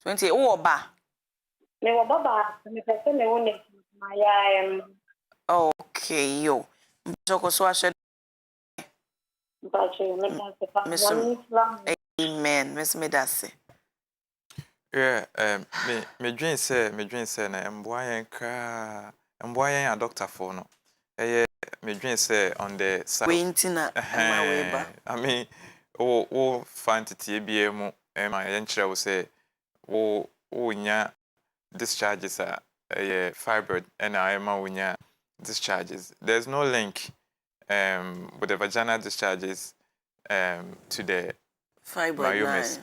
20 wo ba me wo baba me pese me won my okay yo mjoko so ashe but me amen miss me dase yeah me dream say na emboayen kra emboayen a doctor for no me dream say on the side wintina emaweba I mean wo fantity bia mu ma yen kire wo say wo nya discharges fibroid and ema wo nya discharges there's no link with the vaginal discharges to the fibroid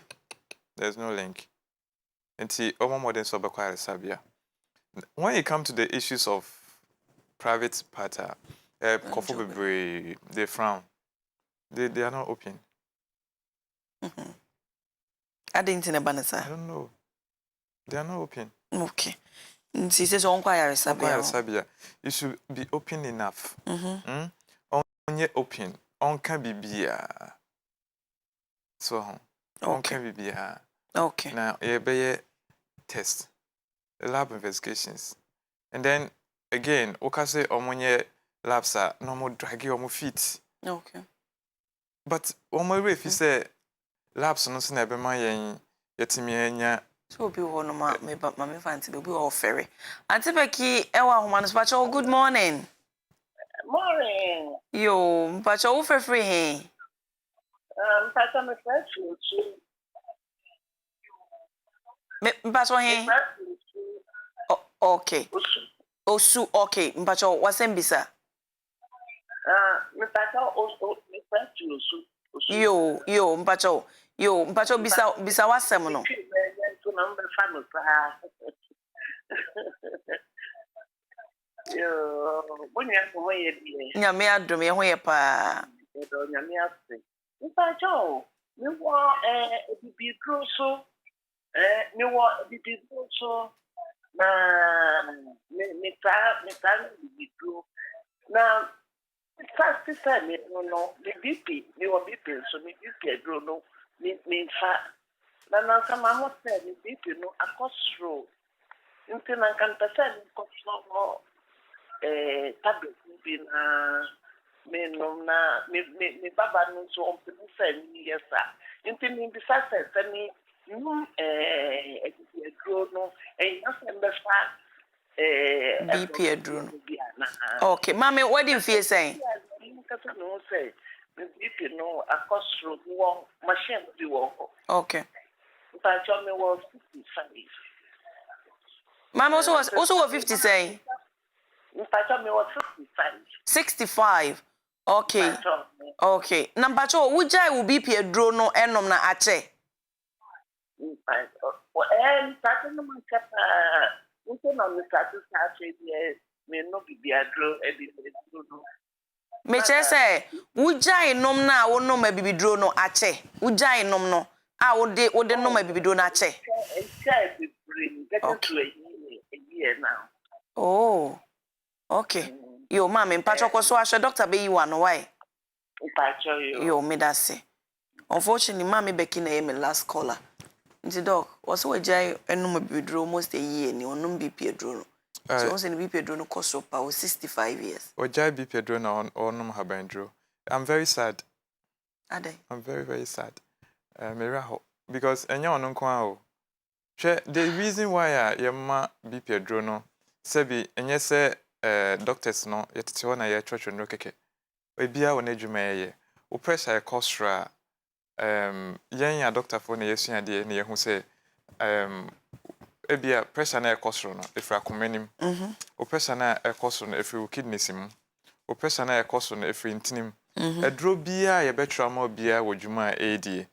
there's no link. Nti omo modern so be quite sabia. When you come to the issues of private part, they frown. They are not open. I didn't know banasa. I don't know. They are not open. Okay. Nti says on kwaya sabia. You should be open enough. Onye open. On can be bia. So on can be bia. Okay. Now, be test, lab investigations, And then again, okase omonye lapsa no mo dragi omo feet. Okay. But omo we fi say laps no se na be ma yen yetimi anya so obi ho no ma me fancy be obi Ofori. Auntie Becky ewa homa no spacho good morning. Morning. Yo, mpacho wo free he. Mpacho me fresh you. Me mpacho he. Okay. Osu okay, mpacho wasembisa. Mpacho osu me fresh you. Yo, mpacho bisa wasem no. Yo, bunya ko ye bi. Nyame adom ye ho ye pa. Do nyame ase. Mpacho, me wo bibi so me wo bibi so na me ta bibi na first time no me BP me wo BP so me BP dro no me fa na sama ho say me BP no akosro nti na kan pesa me kosro tablet bi na me no na me baba no so on pe say me yesa nti me bi sa say me dro no na fa BP adro. Okay, mommy, what do you feel saying? No say BP no akosro wo machine bi wo. Okay. But me was 55. Mama also 50 say. But me was 65. 65. Okay. Okay. Number 2, wujai will be Pierre no enom na ache. Starting on the status me no be adro no. Me say wujai nom na wo nom bibidro no ache. Wujai nom no. Wo de nom bibidro na ache. Okay. Now. Oh. Okay. Yo mama mpacho kwaso ahwe doctor be yiwa no why? Mpacho yo me da say. Unfortunately mama Becky na me last caller. Nti doc, also wajai enum bibidro almost a year ni onum BP adro no. So once in BP adro no cost up 65 years. Wajai BP adro na onum habandro. I'm very sad. Ade. I'm very, very sad. Because enya onu kwa ho. The reason why yema BP adro no sebi enye se doctors no yetete ho na ye church no keke. Ebia wona adwuma ye. O pressure costra yen ya doctor for na yesua de na ye hu se ebia pressure na costra no efra komanim. O pressure na costra no efri kidneys mu. O pressure na costra no efri ntinim. Adro bia ye betra ma bia wodwuma AD.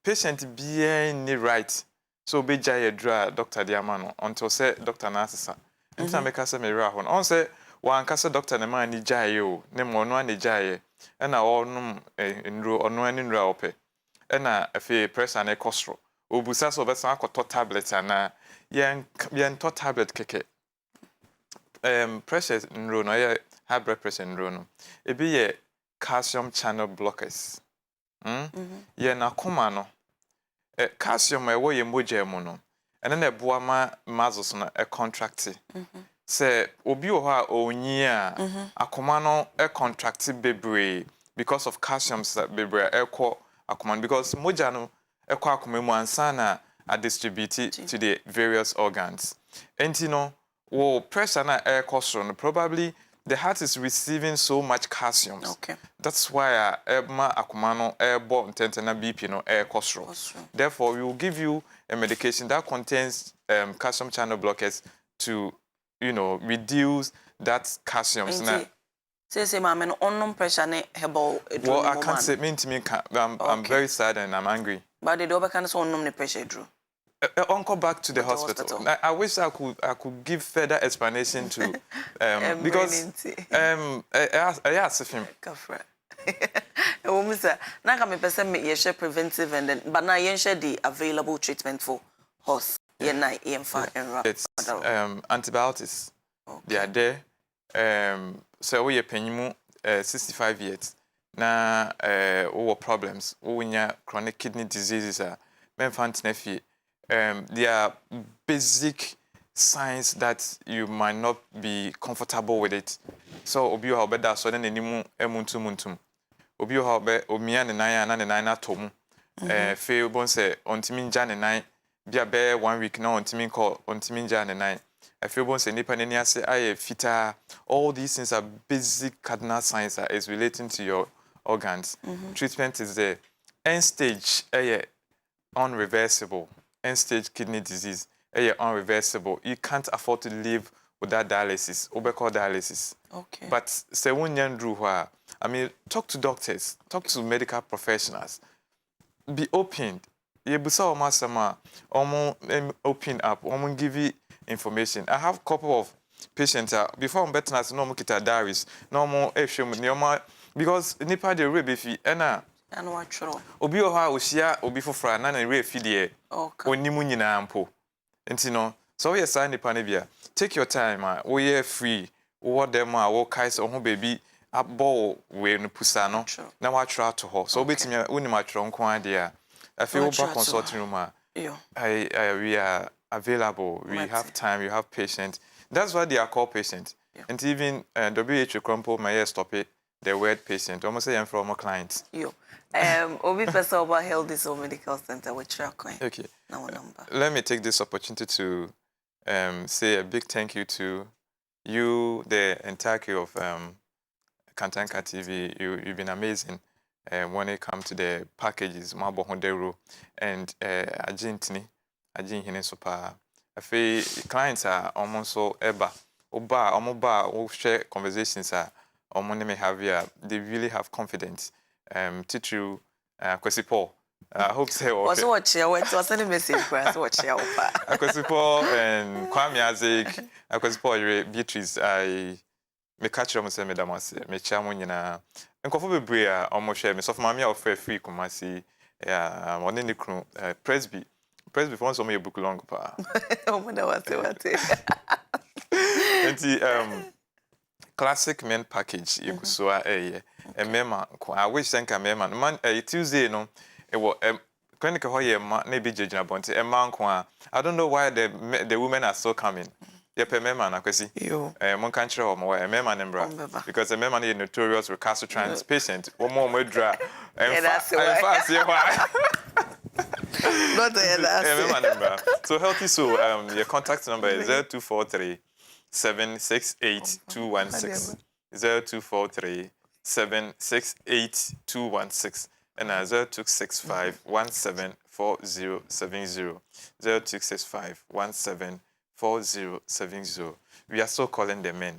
Patient bia ni right. So be jay dra doctor de amano until say doctor na asesa. Nti make say me ra ho. On say wan kase doctor na ma ni jay o. Ne mo no ani jay. E na onum nro ono ani nra ope. E na afi pressure na costro. Obusa so besan akoto tablet na yen to tablet keke. Pressure nro no ye high blood pressure nro no. E bi ye calcium channel blockers. Ye na koma no. Calcium ewo ye moja mu no. Ene na eboa ma muscles no contract. Se obi o ha onyi a akoma no contract bebre because of calcium bebre ekọ akoma because moja no ekọ akoma mu ansa na distribute to the various organs. Enti no wo pressure na ekọ so no probably the heart is receiving so much calcium. Okay. That's why ma akoma no ebo ntente na BP no ekosro. Therefore, we will give you a medication that contains calcium channel blockers to, reduce that calcium. Say mama no onum pressure ne hebo. Well, I can't say I'm very sad and I'm angry. But the dobe can so onum ne pressure drew. Uncle back to the hospital. I wish I could give further explanation to because I asked him. Mr. Naka me person me share preventive and then but now you share the available treatment for horse. It's antibiotics. Okay. They are there. So we are paying 65 years. Na our problems. We have chronic kidney diseases. Men fantinefi. Their basic signs that you might not be comfortable with it. So obi o be da so na nimu emuntum. Obi o be omia ne nan na ne nan atomu. Fe bon se ontimi nja ne nan bia be 1 week na ontimi call ontimi nja ne nan. I feel bon se nipa ne ni ase aye fita. All these things are basic cardinal signs that is relating to your organs. Treatment is there. End stage unreversible. End stage kidney disease unreversible. You can't afford to live without dialysis. Obeko dialysis. Okay. But se wunyan I mean, talk to doctors, talk to medical professionals. Be open. Yebusa omasama open up. Omo give you information. I have a couple of patients before I'm better as no kita diaries. No more because nipa de rebefi ena and what true. Obi oha oshia obi fofra na na refi de onimu nyina mpo. Enti no so yes nipa ne bia. Take your time we are free. What them wo kais on baby abo we no pusa no na wa try to ho. So betimi uni ma tro nko ade a. I feel back consulting room we are available. We have time, you have patience. That's why they are called patients. And even WHO crumple my stop it the word patient. Almost say I'm from a client. Obi person about health is medical center which are coin. Okay. Now number. Let me take this opportunity to say a big thank you to you, the entire crew of Kantanka TV. You've been amazing. When it comes to the packages, Mabo Hondero and Argentini, Argentine super. I feel clients are almost so omoba, we share conversations may have here. They really have confidence. Teach you, Akwasi Paul. I hope so. What's what you what's any message for us? What you Akwasi Paul and Kwame Azik, Akwasi Paul, Beatrice, me catch them say me damase me chamu nyina nkofo bebre almost share me so for mama of free kumasi one ni kru presby for so me book long pa omo what classic men package you so a mema I wish thank a mema man Tuesday no e wo clinic ho ye ma na be jejina bonte e man ko I don't know why the women are still coming. Mema na Akwasi. Mon kan kire omo e mema nembra because the mema is notorious recalcitrant patient. One more medra. In fact, not the so healthy so your contact number is 0243 768 216 0243 768 216 and 0265 174070 0265 174070. We are still calling the men.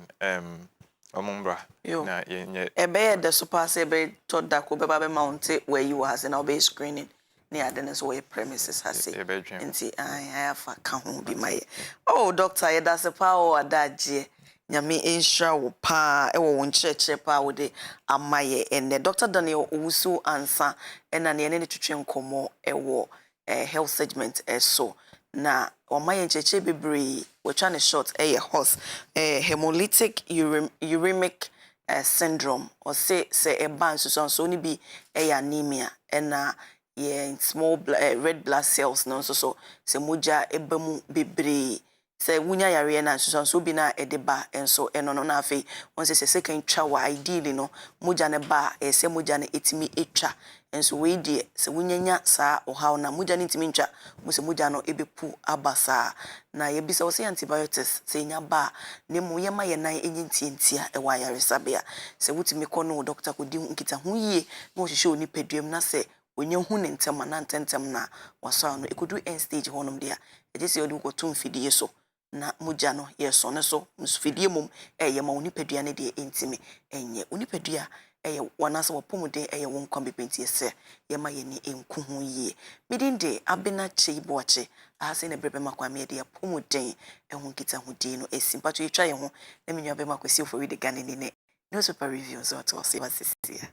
Omumbra. Na ebe the super say told that ko beba be mount where you was and I'll be screening near the next way premises has say. Nti I have a can be my. Oh doctor, that's a power adaje. Nyame insha wo pa e wo ncheche pa wo de amaye and the Dr. Daniel Owusu answer and na ne ne twetwe nkomo e wo health segment so na omaye ncheche bebre we trying to short horse hemolytic uremic syndrome or say a ban so ni bi anemia and small red blood cells no so se moja ebamu bebre se wunya yare na so bi na edeba enso eno no na afi won se second twa wa ideally no moja ne ba se moja ne etimi etwa enso we die se wunyanya sa ohaw na moja ne etimi ntwa mo se moja no ebepu abasa na ye bisa wo se antibiotics se nya ba ne mo ye ma ye nan enyintientia e wa yare sabia se wutimi kɔ no doctor ko di nkita hu yie na wo hwehwe oni paduam na se onye hu ne ntema na ntentem na waso no ekodu end stage honom dia e je se odi ko tum fidie so na moja no yeso ne so msufidie mum ye ma onipadua ne de entimi enye onipadua ye wanase wopomuden ye won kwan bepenti ese ye ma ye ni enku hu yie midinde Abena Kyei Boakye ase ne brebe makwa me de pomuden ehun kita hudi no esimpato yetwa ye ho na menwa be makwasi Ofori de gane ni ne no super review so to se basisia.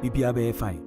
bibia be fine.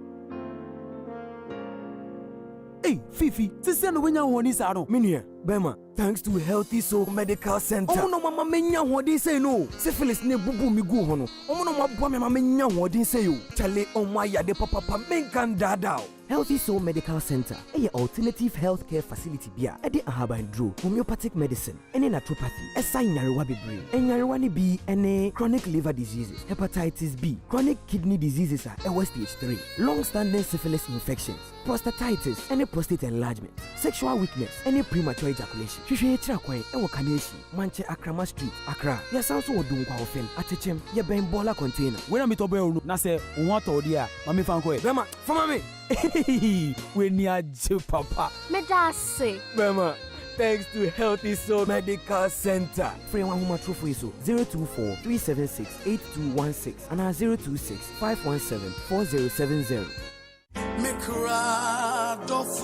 Hey, Fifi, sisi no wenya honi sa no. Menua, Bema, thanks to Healthy Soul Medical Center. Omo no mama menya hodi say no. Syphilis ne bubu mi gu ho no. Omo no mabua me mama menya hodi say yo. Chale omo ayade papa menkan dada. Healthy Soul Medical Center, a alternative healthcare facility bia, ede ahabandro, homeopathic medicine, ene naturopathy, esa nyarewa bebre, nyarewa ni bi ene chronic liver diseases, hepatitis B, chronic kidney diseases are stage 3, long-standing syphilis infections, prostatitis, any prostate enlargement, sexual weakness, any premature ejaculation. Hwehwe tira kwan ewo Kaneshi, Manche Akrama Street, Accra. Ya sanso wodun kwa ofem, atechem, ya Bembola container. Wena mi tobe onu na se won to dia, mami fanko e. Bema, fama me. We near papa. Medase. Bema, thanks to Healthy Soul Medical Center. Free one huma true for you so 024-376-8216 and 026-517-4070.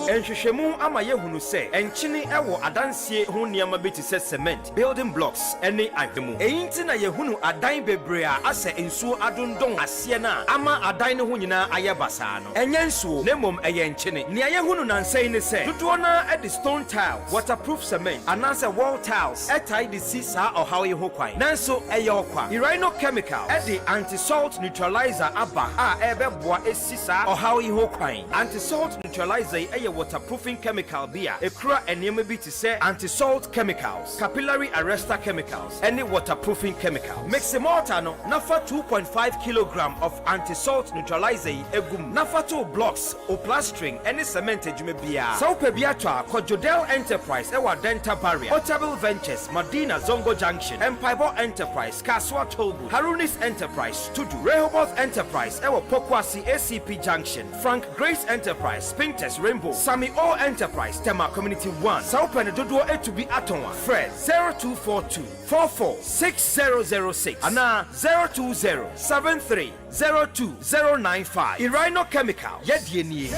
Enhwehwemu ama yehunu se enchini ewo adansie ho niam beti se cement building blocks ene ahwemu eyinti na yehunu adan bebre a ase ensuo adondon ase na ama adan ne ho nyina aye basa no enye nsuo nemom eye enchini ne yehunu nansai ne se dodo na edi stone tiles waterproof cement anase wall tiles etai de sisa or how ye ho kwan nanso eye okwa rhino chemical edi anti-salt neutralizer aba a ebeboa esisa or how ye ho kwan anti-salt neutralizer a waterproofing chemical beer ekura enema bi to say anti-salt chemicals capillary arrestor chemicals any waterproofing chemicals mix mortar no nafa 2.5 kilogram of anti-salt neutralizer egum nafa 2 blocks o plastering any cement ejume bia saupe bia twa Kojodel Enterprise ewa Denta Barrier Otable Ventures Madina Zongo Junction Empire Enterprise Kaswa Tobu Harunis Enterprise Tudu Rehoboth Enterprise ewa Pokwasi ACP Junction Frank Grace Enterprise Pinterest Rainbow Sami O Enterprise Tema Community 1 Saupen Dodo Etubi Atonwa Fred 0242 446006 Ana 02073020095 Irino Chemical Yedienie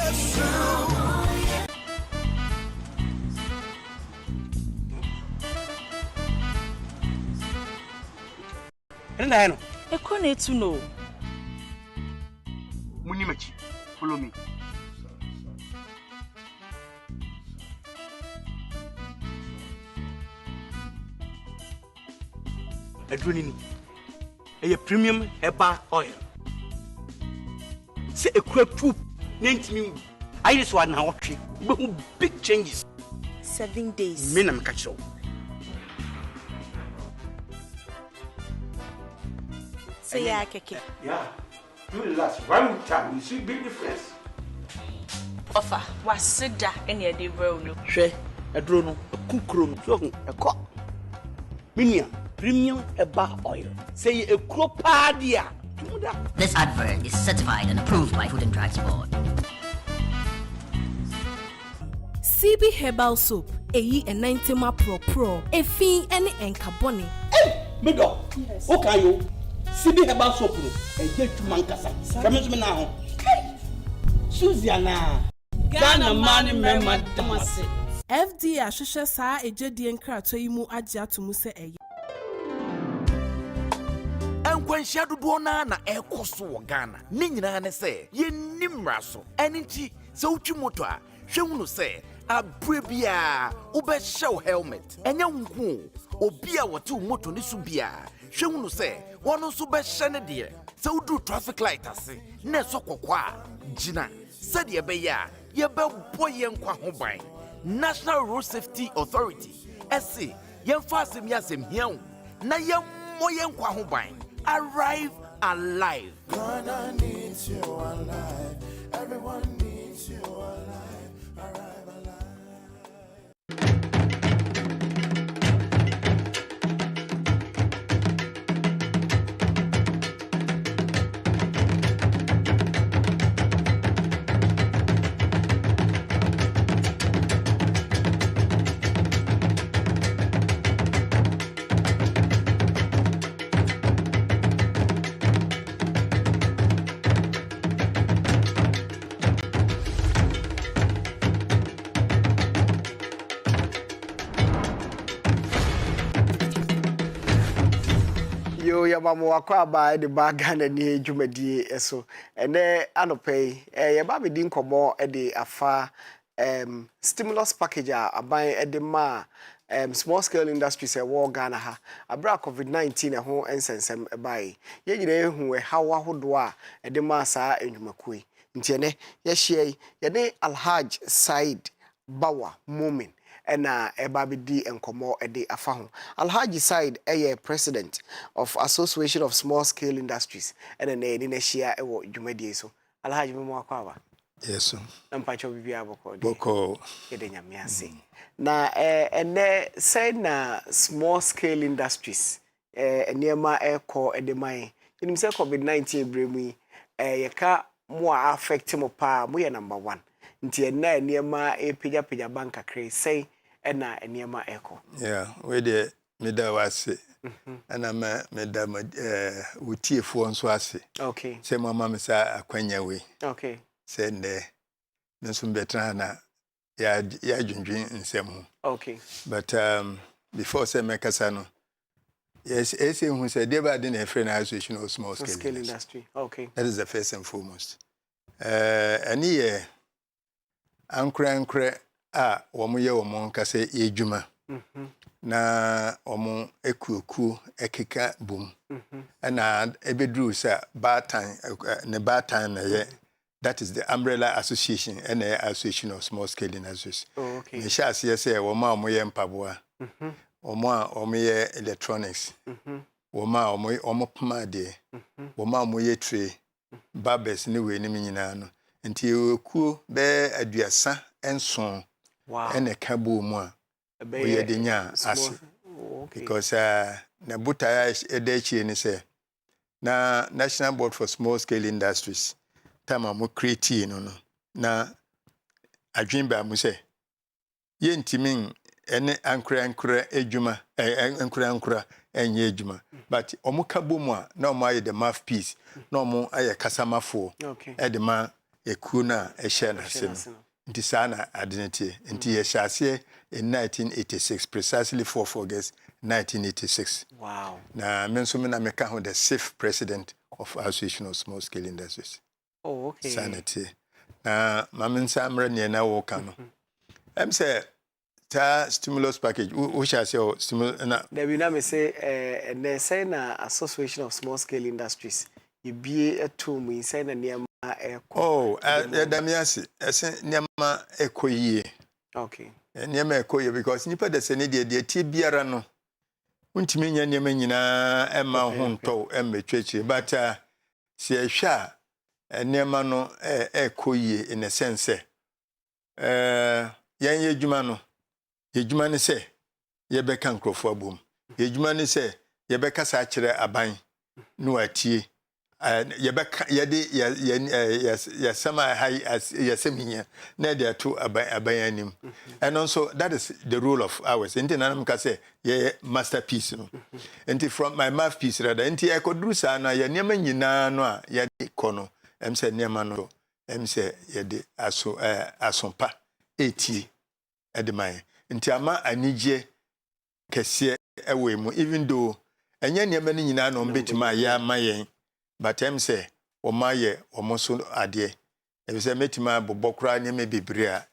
Nenda Ekone to know. Munimachi, follow me. Adrenini, a premium herbal oil. Say a crop poop, named me. I just want now big changes. 7 days. Minam catch up. Say ya keke. Yeah, you last 1 time, you see big difference. Offer was Sida any a day roll. She, a drone, a cookroom, a cock. Minia, premium herbal oil. Say a cropadia. This advert is certified and approved by Food and Drugs Board. CB Herbal Soap, AE and 90 Pro, a fee and encarboni. Hey, Mido, yes. Okay, you. CB Herbal Soap, a jet to Mancasa. Promise me now. Hey, Susiana, Ghana money, member, Damasi. FD Ashusha sa a jedi and crato imu adia to Muse a. And when shadow duana na air costo Ghana, Nina say, ye nimraso, and inchi, so chimotoa, shall say, a brevia, ube show helmet, and young woo, or beer or 2 moto nisubia, shall say, one also best shanadier, so do traffic light, I say, Nesoko qua, Gina, said ye beya, ye bell boy and quahobine, National Road Safety Authority, SC, young fasim yasim young, na young moyen quahobine. Arrive alive. Ghana needs you alive. Everyone needs you alive. Arrive alive. ye ba mo akwa ba de ba Ghana ni dwumadi eso ene anope ye ba be di nkomo de afa stimulus package aban de ma small scale industries war Ghana ha abra COVID-19 ho ensensem bai ye nyire ehu hawa hodo a de ma saa enwumakui nti ene ye hye ye ne Alhaj Said Bawa Mumin ena ebabidi enkomo ede afa ho Alhaji Said president of Association of Small Scale Industries ena ne ni na hia ewo dwumadie so Alhaji memo akwa yes na mpacho bibia boko yede nyame ase na ene say na small scale industries eniema eko edemai nim say COVID-19 bremu yeka mo affect mo pa mo ye number 1 nti ena eniema pija banka kre say ena eniema eko we de meda wase ana meda wutiefo nso ase okay say mama me sa akwanya we okay say ne nso betra na ya dwundwin nsem okay but before say mekasa no yes ese hu say dey bad in a friend association of small scale industry okay that is the first and foremost any ankra a womo ye womo nkasa ejuma na womo ekuoku ekeka bum na ebedru sa batan na ye that is the umbrella association and association of small scale industries okay me sha se say womo ye mpaboa womo ye electronics womo pama de womo ye tray barbers ni we ni nyina no nti ekuo be aduasa enson ene kabo mu a we de nya ase because na buta edechi ni say na National Board for Small Scale Industries tama mo create no na adwinba mu say yentimin ene ankra ejuma ankra enye ejuma but omukabo mu a na omo aye the mouthpiece na omo aye kasamafo de ma ekuo na ehye na se no nti sana adenete nti ye hyase in 1986 precisely 4 August 1986 wow na menso me na meka ho the safe president of Association of Small Scale Industries okay sanity na mamensa amra ne na wo ka no say ta stimulus package we shall say stimulus na there we na me say and say na Association of Small Scale Industries you be eto mu inside na niam Damiasi, ese niama ekoyie. Okay. Niama ekoyie because nipa de se ne de tie biara no. Untimi nya niama nyina ema ho nto emetweche but se ehwa niama no ekoyie in a sense yan yedwuma no yedwuma ne se ye beka nkrofo abom yedwuma ne se ye beka sa kire aban no atie yebeka yede ya sama high as yaseminya na dey to abayanim and also that is the rule of ours enti nanam ka say ye masterpiece no enti from my mouthpiece rather enti ekoduru sa na ya niam nyina no a ya de kono em say niam no em say ye de asompa eti edemai enti ama anigye kese ewe mu even though enya niam ni nyina no mbetima ya mayen but em say omaye omoso ade e say metima bobokra ne me bebre a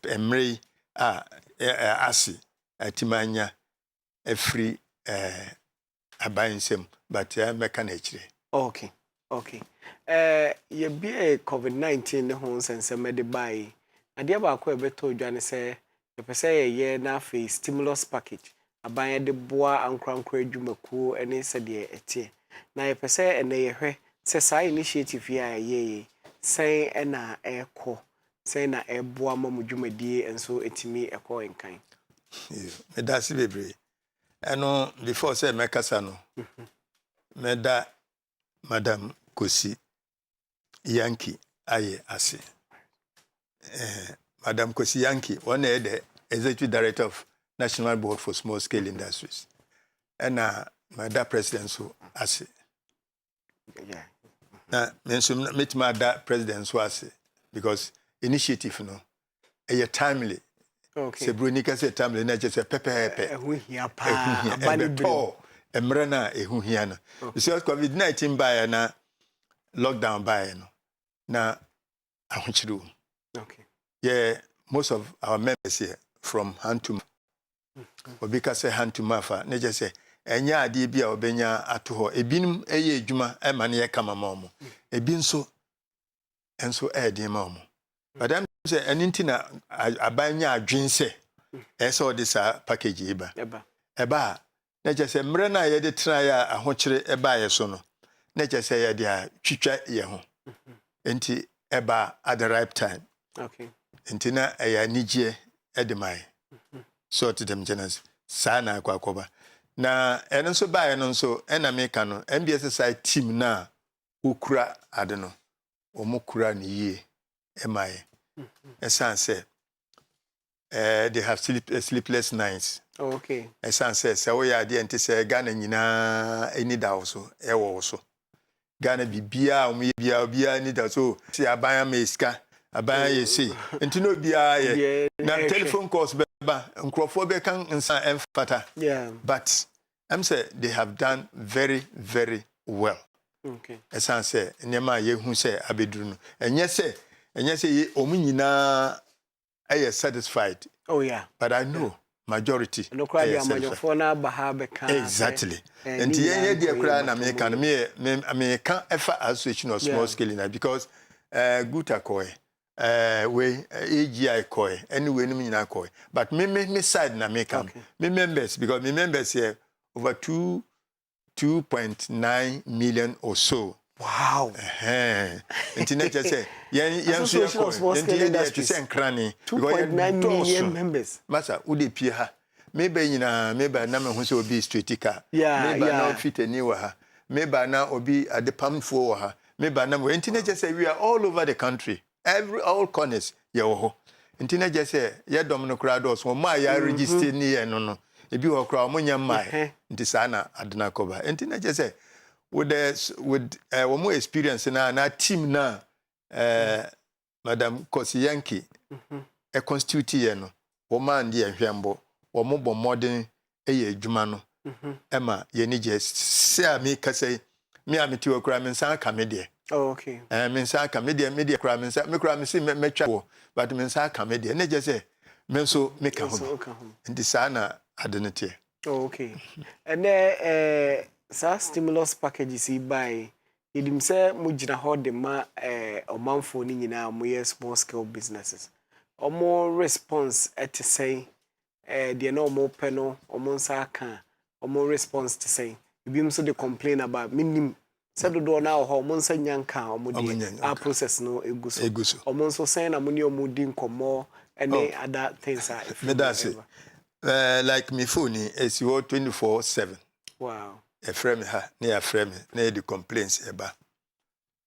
emre asi atimanya free abansem but meka na chire okay ye be COVID-19 ne ho sensem de bai ade ba ko ebeto dwane say ye pese ye na fa stimulus package aban de boa ankrankra adwumakuo ene se de etie na ye pese ene ye hwe se sai initiative ya ye sai ena eko sai na eboa mamudwumadie enso etimi eko enkan me da si bebre eno before say mekasa no me da madam Kosi Yankee aye ase madam Kosi Yankee one the executive director of National Board for Small Scale Industries ena madam president so ase yeah na menso metima da president so ase because initiative no e timely okay se bronika se timely na je se pepe ehu hia pa abani bro emre na ehu hia no because COVID-19 by na lockdown by no na ahochiro okay yeah most of our members here from Hantuma obika say Hantuma fa na je say enya ade bia obenya ato ho ebinum eye adwuma e ma na ye kama ma omo ebi nso edin ma omo but am say eninti na abanya adwen say eso this package eba na je say mre na ye de try a ahokyere eba ye so no na je say ye de a twitwa ye ho enti eba at the right time okay enti na ya nigye edemai so to them genes sana akwakoba na eno so bae no so ena meka no MBS side team na ukura ade no omukura ne yie emaye esan say they have sleepless nights okay esan say we ya de enti say Ghana nyina eni da so ewo so Ghana bibia bia ni da so si aban meska aban ye si enti no bia ye na telephone calls beba nkrofo be kan nsa emfata but I'm say they have done very very well okay esan say nyema ye hu say abeduru no enye say omu nyina are satisfied but I know majority no cry ya manofo na baha be kan exactly enti ye de kura na me kan me kan efa association of small scale na because good akoy we AGI koi anyway no nyina koi but me side na me kan me members because me members here over 2.9 million or so. Wow. Internet just say yen so industry say nkrani 2.9 million members. Masa ude pie ha. Maybe na me hu say obi street car. Maybe na fit ani wa ha. Maybe na obi adepamfo wa ha. Maybe na internet just say we are all over the country. All corners ye wo ho. Internet just say ye dom no crowd us wo ma ya register ni ye no. Ebi wo kra omunya mai nti sana adena koba enti na je say with one more experience na team na Madam Kosiyanki constitute ye no wo man de ehwembo wo mo bo modern eye adwuma no ema ye ni je say me ka say me ameti wo kra me nsan ka me de okay me nsan ka me de kra me nsan me kra me si me twa but me nsan ka me de na je say me so me ka ho nti sana adenete okay and sa stimulus packages by yedim say mo gina ho de ma omanfo ni nyina mo yes small scale businesses omo response at say de na omo pe no omo nsa kan omo response to say bibim so dey complain about minim say do na ho omo nsa nyanka omo dey a process no eguso omo nso say na mo ni omo di nkomo any other things are if me that's it. Like my phone is 24/7. Wow. A frame ha, near frame, near the complaints eba.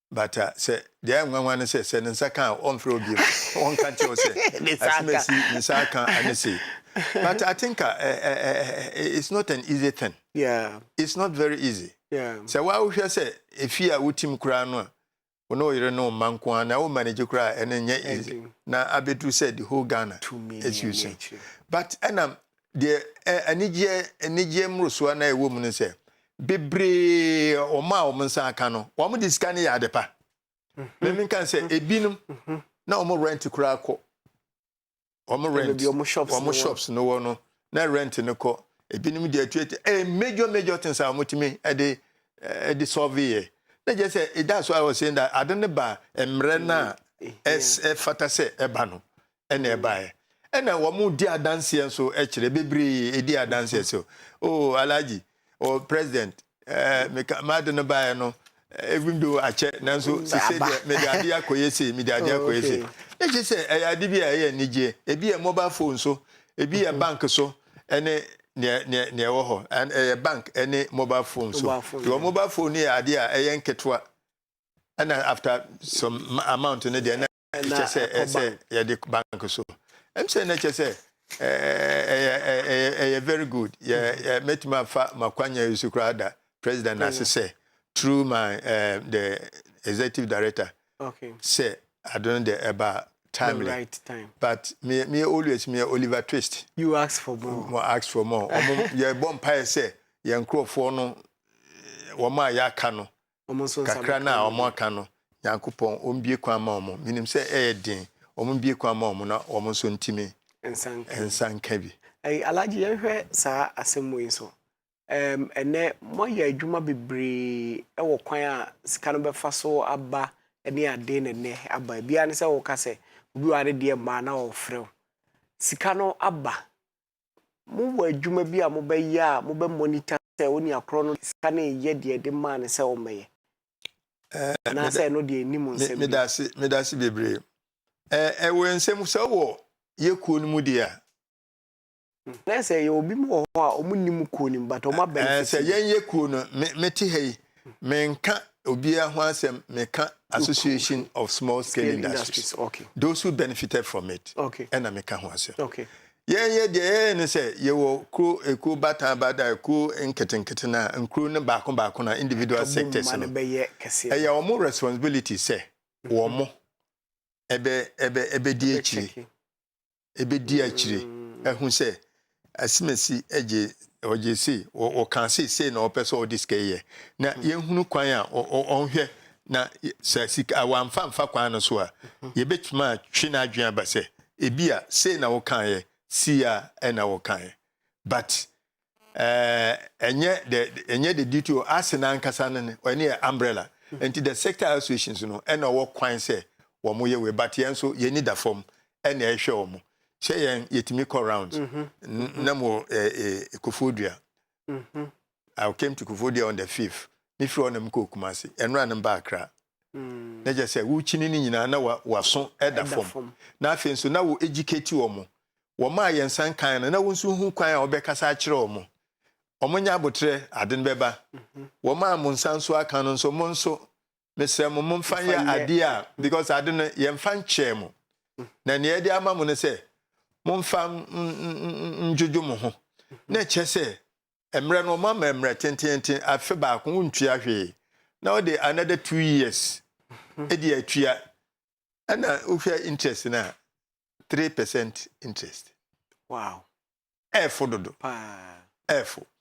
But say the young one says, send and second on through you. One can't say, Nisaka and say. But I think it's not an easy thing. Yeah. It's not very easy. Yeah. So why would you say if you are with him crown? We know you know Mankwan, now manage to cry and then easy. Now Abedu said the whole Ghana is using. But the anije mrusu na woman say bebre o ma o mensa aka no wo mo diskane ya adepa me kan say ebinum na o mo rent kura akọ o mo rent o mo shops no wo no na rent no ko ebinum de atuete major things are motimi e de solve na just say that's why I was saying that I don't ba emre na fata say eba no na eba e na wo mu di adanse enso e kire bebre e di adanse so oh alaji or president ma de no ba no even though a che nanso se say me de ade akoyese me de ade akoyese e je say e ade bi e nije e bi e mobile phone so e bi e bank so ene ne wo ho and bank ene mobile phone so your mobile phone e ade a e nketwa and after some amount ne de na je say e de bank so I'm saying that you say very good. Yeah, met my Makwanya Yusukrada, president, as I say, through my the executive director. Okay. Say I don't know about timely. Right time. But me always Oliver Twist. You ask for more. Ask for more. Yeah, bomb pie say Yankrofo no woma yaka no kakra na omo aka no Yankopon ombie kwa ma omo minim se eyedin ombie kwa ma omo na omo so ntimi ensanka bi alaji yenhwe sa asemo yi so ene moya adwuma bebre ewo kwan a sika no befa so aba ene ade ne aba bia ne se wo ka se obi wa de ma na ofrew sika no aba mo wa adwuma bi a mo be ya mo be monitor se oni akro no sika na ye de ma ne se wo meye na se no de ni mo nsem medasi bebre wo nsem se wo ye kuo no mu dia na se ye obi mo ho a omunnim kuo nim but o ma benefit se yen ye kuo no meti hei menka obi a ho asem meka Association of Small Scale Industries. Okay. Those who benefited from it. Okay. And I make a house. Okay. Yeah, say you will crew a cool bata bada cool in Ketenketena and crew no back on individual sectors. A more responsibility, say, or more. Ebe DHD. Ebe DHD. Who say, as Messi, Edge, or JC, or can say, no person or this year. Now, young who quire or on here. Na sika awamfa mfa kwan no so a ye betuma twina adwan ba se ebia say na wo kan ye sia na wo kan but enye the duty o asena ankasa ne oni umbrella enti the sector associations no na wo kwan se wo mo ye we but yen so ye need a form na ehwe wo mo she yen yetimi call round na mo Kofodua I came to Kofodua on the 5th if you want to Kumasi and run them back. They just say, "Who chini na na was so at the form." Nothing so now we educate you omo. Wama yen san kan na wonsu hu kwan obeka sa kire omo. Omonya botre aden beba. Wama monsan so aka no so monso mesem momfan ya ade a because aden yen fan chemo. Na ne ade ama mo ne say momfam njojo mo ho. Na che say emre no mama emre tententen afe ba ko ntua hwe now they another 2 years edi atua ana ofia interest na 3% interest wow dodo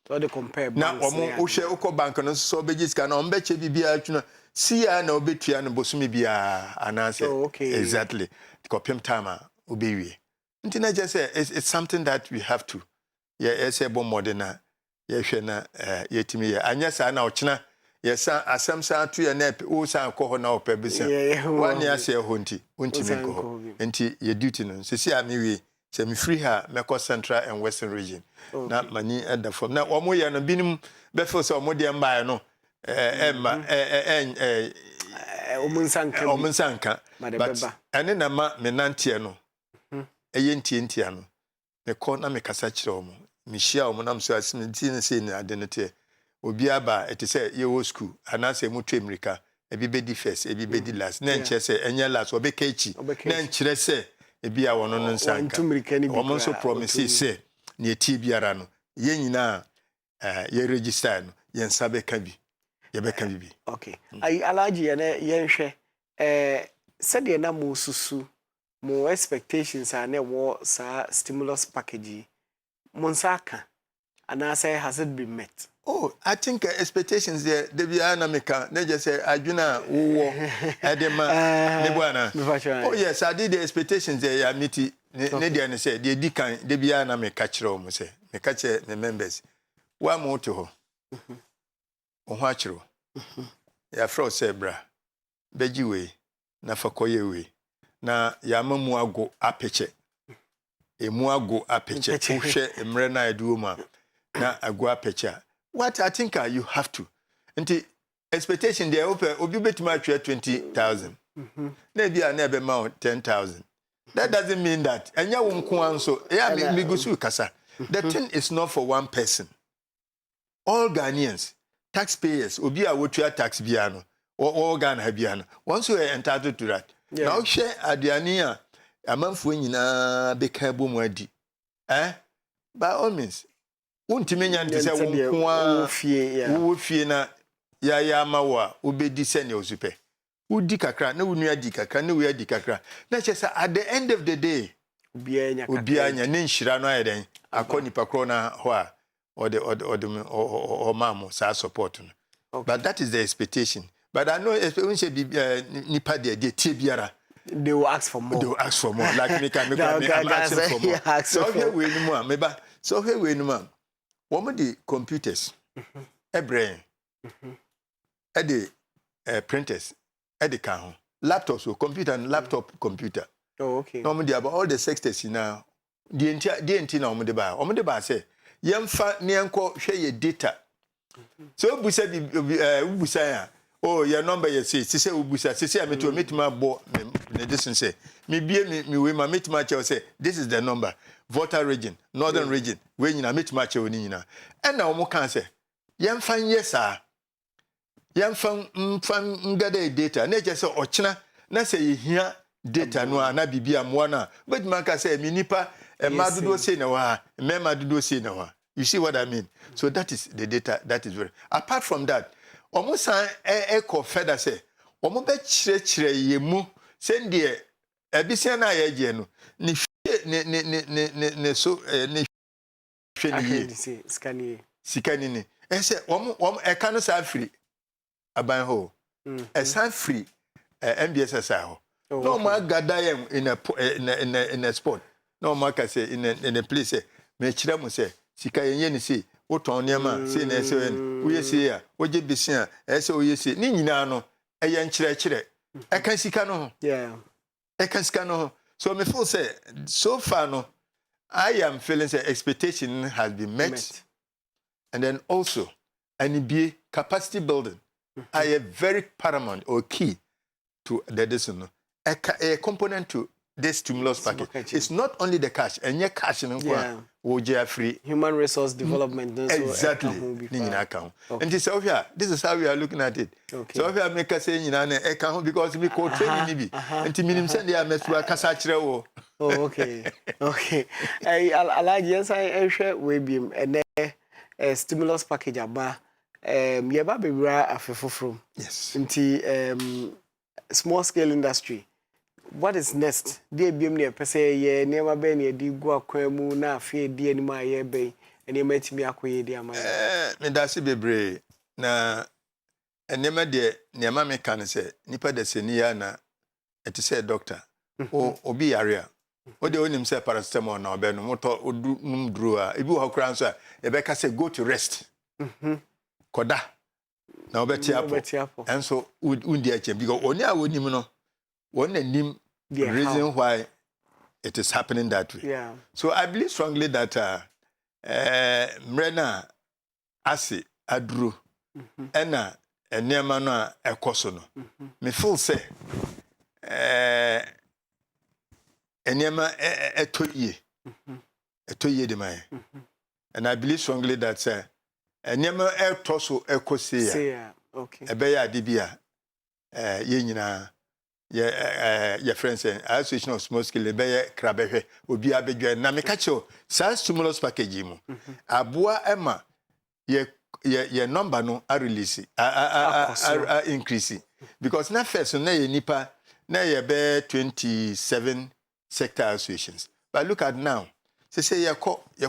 so they compare na omo ohwe ukọ bank no so bejiska na ombeche bibia atuna sia na obetua no bosumi bia anase exactly kopem time obewie ntina just say it's something that we have to say bon modena yehwe na yetimi ye anyasa na ochina yesa asamsa to ye na o san ko na opebisa wani ase honti untimi ko enti ye duty no sisi amiwi se me free ha meko central and western region na mani at from na omo ye no binim befo se omo de mbae no omunsanka but ene na ma menantie no eye ntie no me ko na me kasa kire omo mishia omunam so asimenti ne sei na adenete obi aba ete say ye wo school anase mutu America ebi bedi first ebi bedi last na nche say enye last obeka echi na nchire say ebi a wono no nsanka omo so promise say na eti biara no ye nyina ye register no ye nsabe ka bi ye beka bi okay ai alaji ye ne ye nhwe sede na mo susu mo expectations are na wo sa stimulus package Monsaka, and I say, has it been met? Oh, I think expectations there, they be anamika. They just say, Ajuna, Edema, Nebuana. Oh, yes, I did the expectations there. I meet it. Nedian said, they decan, they be anamika, say, me catch the members. One more to her. Ohachro. Ya fro sebra. Bejiwe, na fakoyewe. Na yamamu ago apeche. Emuago apeche uhwe emre na eduoma na ago apeche what I think you have to nti expectation there obi betima atwe 20,000 na bia na be ma 10,000 that doesn't mean that enya wo nko anso ya me gusu kasa the thing is not for one person all Ghanaians taxpayers obi a wotua tax bia no all Ghana bia no once you are entitled to that now share aduani a amanfo nyina beka bomu adi by all means untimi nya ntse wo fie na ya mawa obedi sene ozupe udi kakra na wunu adi kakra na we adi kakra na chesa at the end of the day obi anya ne nhira no ayeden akoni pakro na ho a or mamo support. But that is the expectation. But I know when she be nipa de tibiara. They will ask for more. They will ask for more. Like me, I'm asking for more. So here we no more. Maybe so here we no more. One the computers, a brain, the printers, the car, laptops, or computer and laptop computer. Oh, okay. Normally about all the sectors now. The entire normally buy. Normally buy say, "Yam fa nianko share your data." So busa busa oh your number you say busa say I meet my bo me this say me we my meet my say this is the number voter region northern region when you meet my oni nyina and na omo kan say yam fan yes ah yam fan ngada data na je say ochina na say hia data no na bibia mo na but man ka say me nipa e madudo say na wa me madudo say na wa. You see what I mean? So that is the data. That is very. Apart from that, almost echo further say, almost be chire yemu send the ebisia na ye no ni so ni sikani ni say e kan sa free aban ho e san free MBSS ho no ma gada yem in a sport no ma ka say in a place me chire mo say sika yenye ni se woton niam se na ese wo yesi a woje besia ese wo yesi ni nyina no eye nkyere e kan sika no e kan sika no so me feel say so far no I am feeling say expectation has been met. And then also NBA capacity building are very paramount or key to the decision. A component to this stimulus package. It's not only the cash, and your cash in free human resource development. Exactly. Okay. And this is how we are looking at it. Okay. So if I make a say because we call training and to send the message. Oh, okay. Okay. I like yes, I share with him and a stimulus package about yeba bebra afefofrom. Yes. Into small scale industry. What is next? Dey biem ne pese ye nema be ne di gu akwanu na afie di anima ye be ene matimi akoye di ama. Me da se bebre na enema de nema me kan se nipa de senia na eti se doctor obi yare o de onim se paracetamol na obe no moto odum duro a ebi wo kra nso a e be ka se go to rest. Koda na obeti apo enso undi ache because oni a wonim no one name the reason why it is happening that way. Yeah. So I believe strongly that Mrena Asi Adru Ena Enema no ekoso no. Me feel say Enema etoye. Etoye de mai. And I believe strongly that Enema etoso ekose ya. Okay. Ebeya adibia ye nyina your friends association of small scale be krabehwe obi abedwa na meka cho sa stimulus package mu aboa ema ye number no a release a increase because na first na ye nipa na ye be 27 sector associations but look at now say ye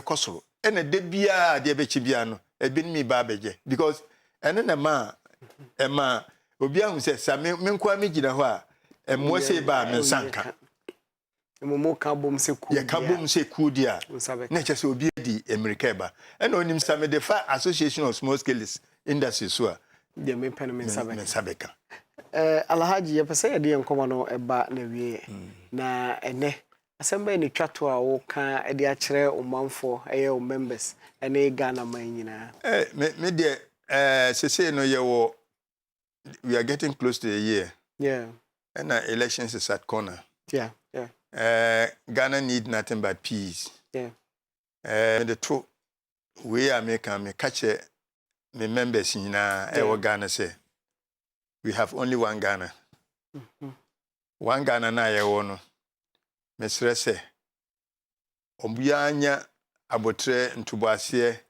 kosoro ena de bia de be chi bia no e bi mi ba beje because ene na ma ema obi ahun say sa me nko mi gina ho a mo se ba me sanka mo ka bom se ku ya ka bom se ku dia na che se obi di America ba e na onim sa me the fa association of small scale industries so a de me pen me sabeka alhaji ye pese ye de nkomo no eba na wie na ene asemba ni twato a wo ka e de a kire omanfo eye o members ene Ghana man nyina me de se no ye wo we are getting close to a year. Yeah. And elections is at corner. Yeah. Ghana need nothing but peace. Yeah. The truth, we are making me catch me members in Ghana say we have only one Ghana. One Ghana na ye wono. Me stress ombuyanya abotre ntubase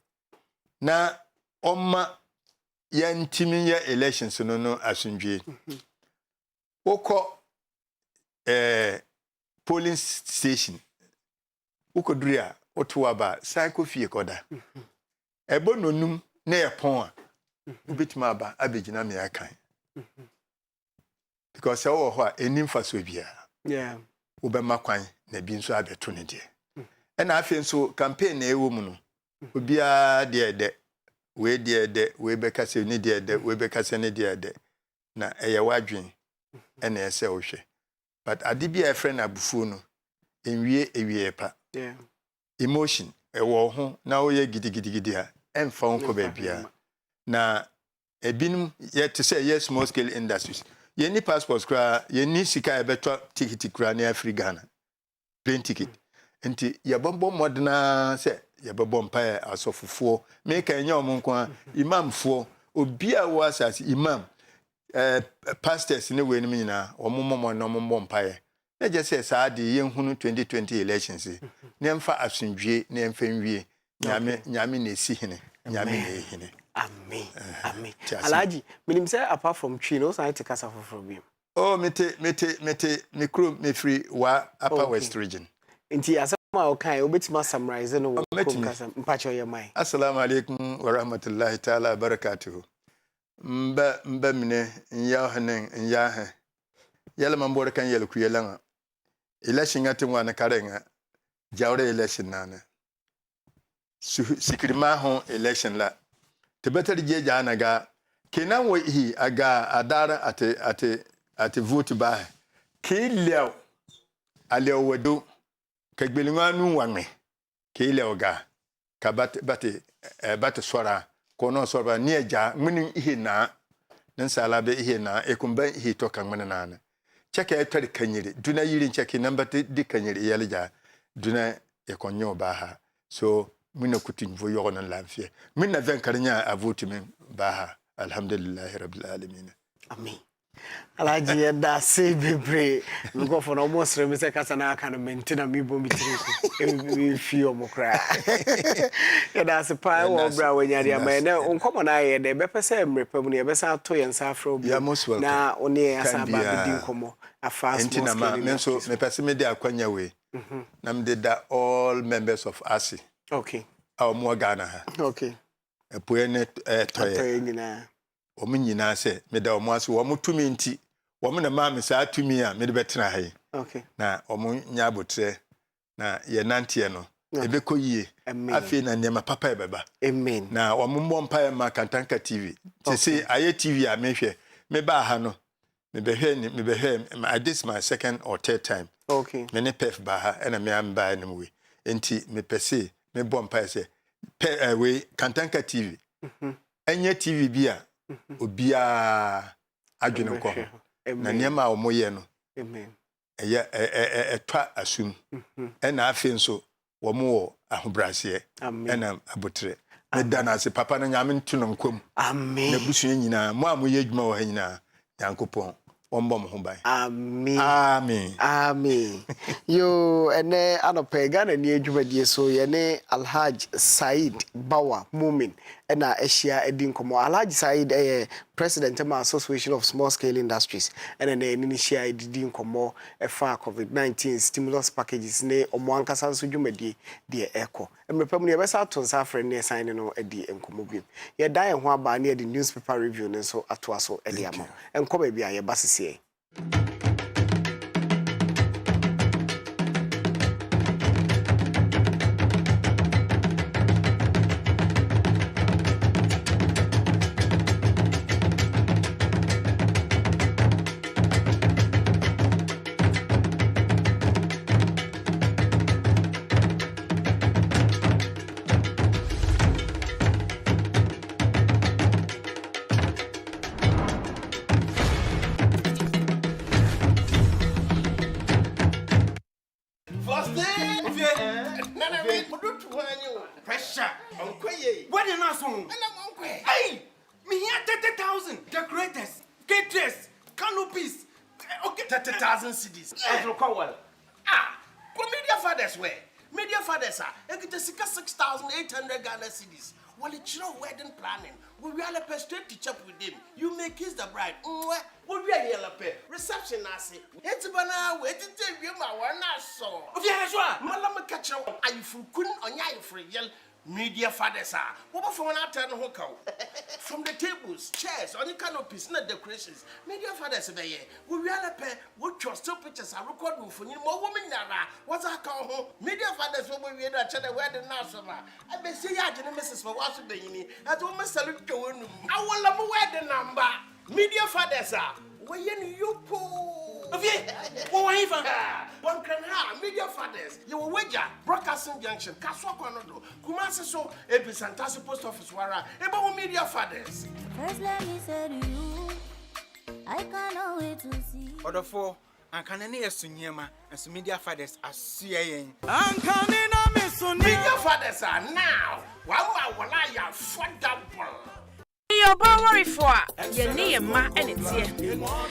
na omma yantimi ya elections no asundwe. Oko polling station. Uko dria otuwa ba psycho fie koda. ebo nonum na ye pon a ubetima aba abegina me akan because wo ho a enim fa so bia yeah ubema kwan na bi nso abeto ne de na afi nso campaign na ewo mu no obia de we de we beka se ni de we beka se ni de na eye wadwen na ese wo hwe but ade bia friend abufu no enwie pa yeah emotion ewo ho na wo ye gidigidi ha emfa won ko ba bia na ebinum ye to say yes small scale industries ye ni passports kra ye ni sika ebeto ticket kra na Africa plane ticket enti ye bombo modena say ye bebo mpa asofofo me kan nya omonko imamfo obi a wo asase imam pastors ne we ni nyina omomo no mombo mpa na je say saade ye hunu 2020 elections ne mfa asundwie ne mfa nwie nyame na esi hene nyame na ehine amen amen Alhaji minim say apart from tree no say take kasa for bi oh mete mikro me free wa upper west region nti asama okai obetima summarize no wo kasa mpacho ye mai assalamu alaikum wa rahmatullahi ta'ala barakatuh mba mine nya hanen nya ha yalla man bor kan yalla ku yalla election ngatin wa na karenga jawre election nana sikirima ho election la te better je jana ga kenan wo hi aga adara ate vote ba ke lew ale wodo ka gbelinwa nu wanme ke lew ga ka bat sora kono sora ni eja muni hi na nsala be hi na ekumba hi to kan mana na cheke etari kanyiri duna yiri cheke number di kanyiri yalija duna ekonyo ba ha so mina kutin vo yogona lamfie mina ven karnya avoti men ba ha alhamdulillah rabbil alamin amen Alhaji yeda say bebre we go for almost me say kasa na aka no maintain me bo mitiri ko e fi omokra yeda say pa wo bra wanyari ama na onkomo na ye de be pese mrepam ne be sa to ye nsa afro bi na oni asa ba bi din komo afa small scale me so me pese me de akwanya we na me de all members of ASI okay our mo Ghana ha okay epoe ne toye nyina omu nyina se me da omu aso omu tumi nti omu na ma me sa tumi a me de betena ha okay na omu nya abotre na ye nantie no ebeko yie afi na nyama papa ebeba amen na omu mbompa ya ma Kantanka TV se aye TV a mehwe me ba ha no me behwe this my second or third time okay me ne pef ba ha na me am ba na we enti me pese me bompa se we Kantanka TV enye TV bia obia adwene ko na niema o moye no amen eya etwa asum na afi nso wo mo ahobrase na abotre me dana se papa na nyame ntuno nkom amen na busu nyina mo amoye adwuma wo ha nyina yankopon ombo mo ho ban amen amen amen yo ene anope Ghana ni adwumadie so ye ne Alhaji Said Bawa Mumin ena ehia edin komo Alhaji Said president of Association of Small Scale Industries ena na ni hia edin komo efa COVID-19 stimulus packages ne omo ankasa so dwumadie de eko emrepam ne be sa to nsa afre ne sign no edi enkomo bi ye dan ho aba ne edi newspaper review ne so ato aso edi ama enkoba bia ye basese Pressure on Kyei. What is not so? Hey, me here 30,000 decorators, caterers, canopies. Okay, 30,000 CDs. Media fathers were. Media fathers are. I get 6,800 Ghana CDs. Well, it's no wedding planning. We will pay straight to chop with them. You may kiss the bride. We will yell pay. Reception, I say. It's banana waiting to tell you my one I saw. Yeah, sure. Malama catch you. Are you for kun or ya for yell? Media fathers are. What from an after no hotel? From the tables, chairs, on the canopies, not decorations. Media fathers are here. We really pay what your still pictures are recorded for you. More women there. What's our call home? Media fathers will be at the wedding now. I may say, I didn't miss for what's the beginning. I don't miss a little. I will love wedding number. Media fathers are. Where you pull. One can have media fathers. You will wager Broadcasting Junction, Castle Conodo, Kumasi so Epicentasi Post Office Wara, about media fathers. First, let me say to you, I cannot wait to see. Order 4, and can any Sunyama and some media fathers are CIA. Media fathers are now. Wow, I am for double. Your power for your name, ma, and it's here.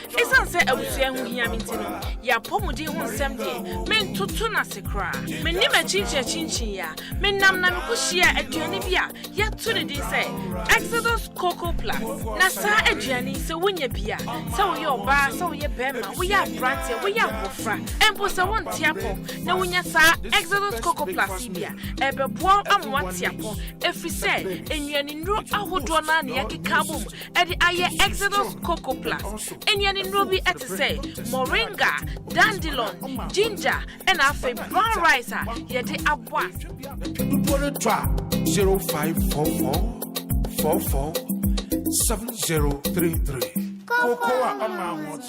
It's answer I was young Yamintino. Ya pomudi won some day, men to tuna secra. Men name a chinchia, men nam namushia at Janibia, ya tunity say. Exodus Cocoa Plus. Nasa Adriani, so when you be so your bar, so your bema, we are brandy, we are wofra, and was a one tiapo. No, when you saw Exodus Cocoa Plus, ebe boil and one tiapo. If we say, and you know, I would run on Kabum at the Aye Exodus Cocoa Plus. And yan in Ruby at to say Moringa, Dandelion, Ginger, and a brown ricer. Yet the abwa 0544447033. Cocoa amount.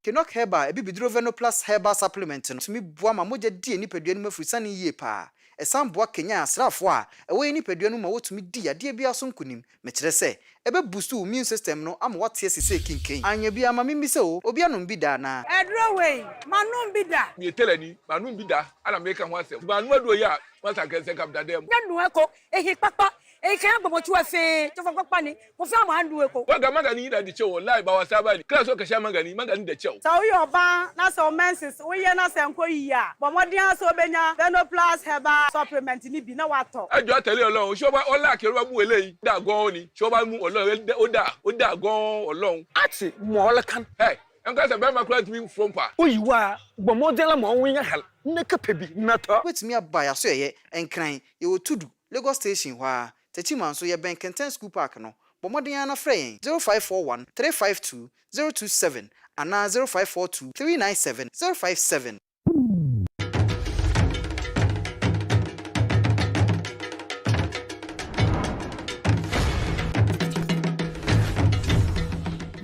Kenok Heba, a bibidroveno plus Heba supplement to me boama moja di ni peduan mafusani ye pa. Esam boa Kenya asrafo a ewe ni peduan ma wotumi di ade bia so nkunim me kire se ebe boost immune system no am what sese kinken anya bia ma mimi se o obi anom bi da na edro we manum bi da mi telani manum bi da ala me kan wase manu ado ya wasa kan se kam da dem nanu eko ehi papa kan gbogbo tu afi to fo papa ni mo fi am andu eko wa ga magani da di chewo live ba wasa ba ni class o ka sha magani da chewo so we oba na so menses we ye na se nko yi a bo modin aso benya Veno Plus Heba supplement ni bi na wato ajo atele Ọlọ́run so ba ola ke ro ba mu eleyi da gan ni so ba mu Ọlọ́run o da gan Ọlọ́run ati mo ole kan hey enka se be ma client mi from pa oyiwa bo model ma won ya hal na kapebi na to wetimi abaya so ye enkran ye otudu Lagos station hwa Techiman so ye ben Kenten School Park no. Bomodin na frey 0541 352 027 and 0542 397 057.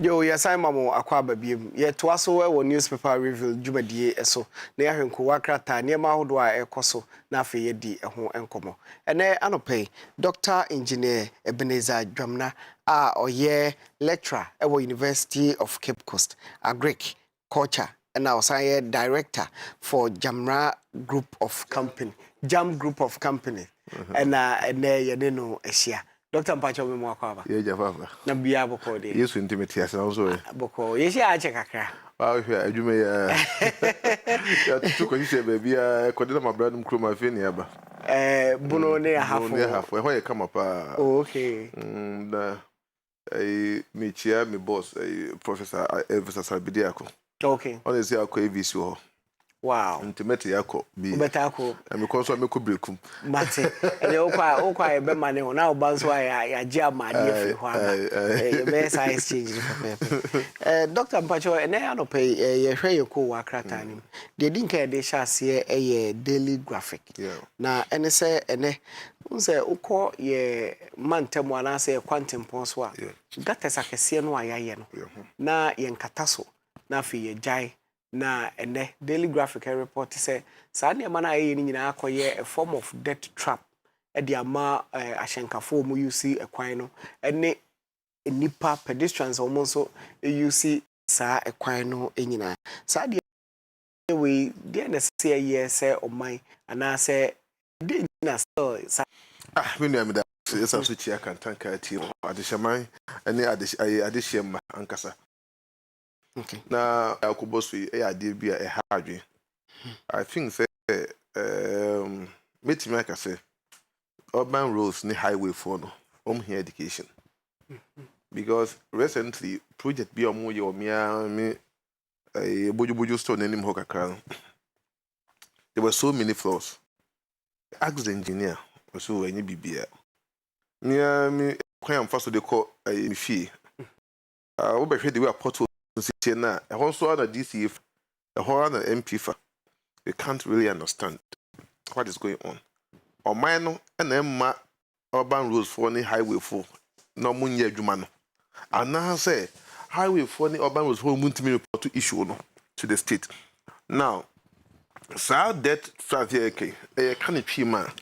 Yo, yes, I'm Akwaba Bim. Yet was so newspaper review Jumadi eso. Ne ahwenko wakrata niema hodo a ekoso na afi yedi eho enkomo. Ene anope Dr. Engineer Ebenezer Dwamna a oye lecturer ewo University of Cape Coast Agric Culture and now say director for Jamra Group of Company. Jam Group of Company. And ene yedeno esia. Dr. Mpacho me Akwaba. Ye jafafa. Na bia boko de. Yesu intimate ya sana so. Boko. Ye sha ache kakra. Wa hwe adwuma ya tuko hise baby ya kodena mabrandum kroma fe ni aba. Buno ne hafo. Buno ne hafo. Ho ye kama pa. Okay. Na me chia me boss Professor Elvis Sabidiako. Okay. Honestly akọ AVC ho. Wow. Intimate yako bi. Betako. Me konso me ko brekum. Mate. Ele okwa e be mane na obanso ya gia made afi ho ana. Be sa exchange. Dr. Mpacho ene anope ye hwe ye ko wakrata nim. De dinka e de hyase ye daily graphic. Na ene se ene unse ukọ ye mantemu ana se quantum ponso a. Gata sakese no ayaye no. Na ye nkataso na afi ye jai na ene daily graphic report say sa na mana ayi ni nyina akoye a form of death trap e dia ma ahyenkafo mu use ekwan no ene nipa pedestrians almost use sa ekwan no enyina sa dia we dia na say yes oman ana say dia na sa me no am da esa so chia kan tanka ti adehyaman ene adehyeman ankasa. Okay. Na akuboso ade bia e hadwe. I think say meeting make say urban roads ni highway for no here education. Because recently project bi omo ye omia me bojuboju store nanim hokakra. There were so many flaws. Ask the engineer so any bibia near me kwan fa so de call me fie wo be hwe de we apoto sit na e ho so na DCF e ho na MP fa they can't really understand what is going on o man no na emma urban roads for ni highway for no munye adwuma no ana say highway for ni urban roads for muntimi report to issue no to the state now sa that strategy e kan twima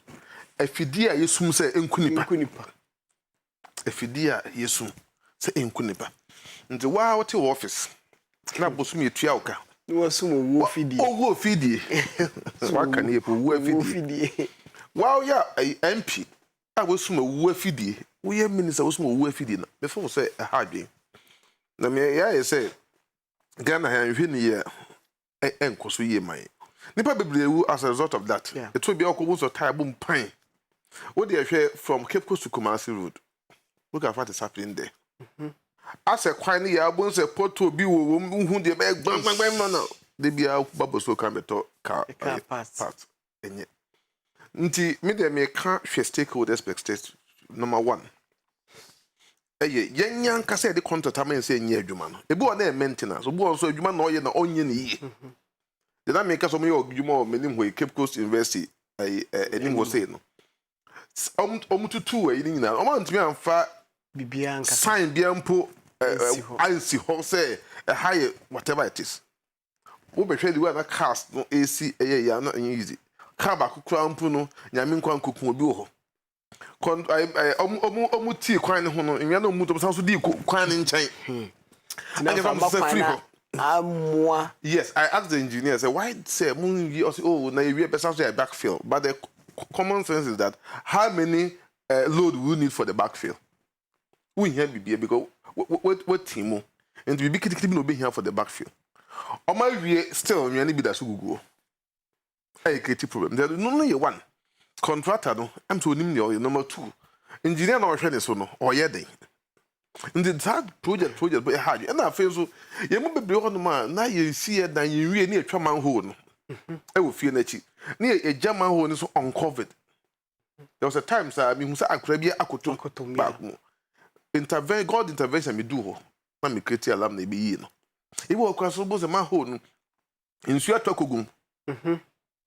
afidi a yesum say enkunipa afidi a yesum say enkunipa nti wa wote office na bosum yetua oka no wasum owo fidie so aka ne epo owo fidie wow ya MP a bosum owo fidie wo ye minister bosum owo fidie na before say a hardwe na me ya say Ghana ha nhwe ne ye enkoso ye man nipa bebrewu as a result of that it will be okwo so table mpan what they share from Cape Coast to Kumasi Road look at what is happening there as a kwani ya bon se poto bi wo hu de be gbang no de bia baboso kan beto car part enye nti me de me ka hwe stakeholders perspective number 1 yenyan ka se de contract amen se enye adwuma no ebi o na maintenance obi o so adwuma na oye na onye ne yi de na me ka so me adwuma o menim ho Cape Coast University enim go say no omututu we ni nyina o ma ntumi amfa bibia nka sign bia mpo ansi ho say high whatever it is wo be hwe di we na cast no AC ya na easy ka ba kokura mpo no nyame nkwa nkokun obi ho omu ti kwan ne ho no nwa na omu to so di kwan ne nchen yes I asked the engineer say why say mun na we person say backfill but the common sense is that how many load we need for the backfill we here be because what team and we be kitikiti no be here for the backfill o ma wie still nwa ne bi da so gugu I create problem there no you one contractor no am to nim ne number 2 engineer no hwe ne so no o ye den in the third project but hard and I feel so ye mo bebre ho no ma na ye see dan ye wie ne atwa manhole no e wo fie na chi ne ye jama hole no so uncovered there was a time sir me hu say akura bi akoto back mo God intervention me do ho na me create alarm na be yi no e wo akura so bo se manhole no insu atwa kogum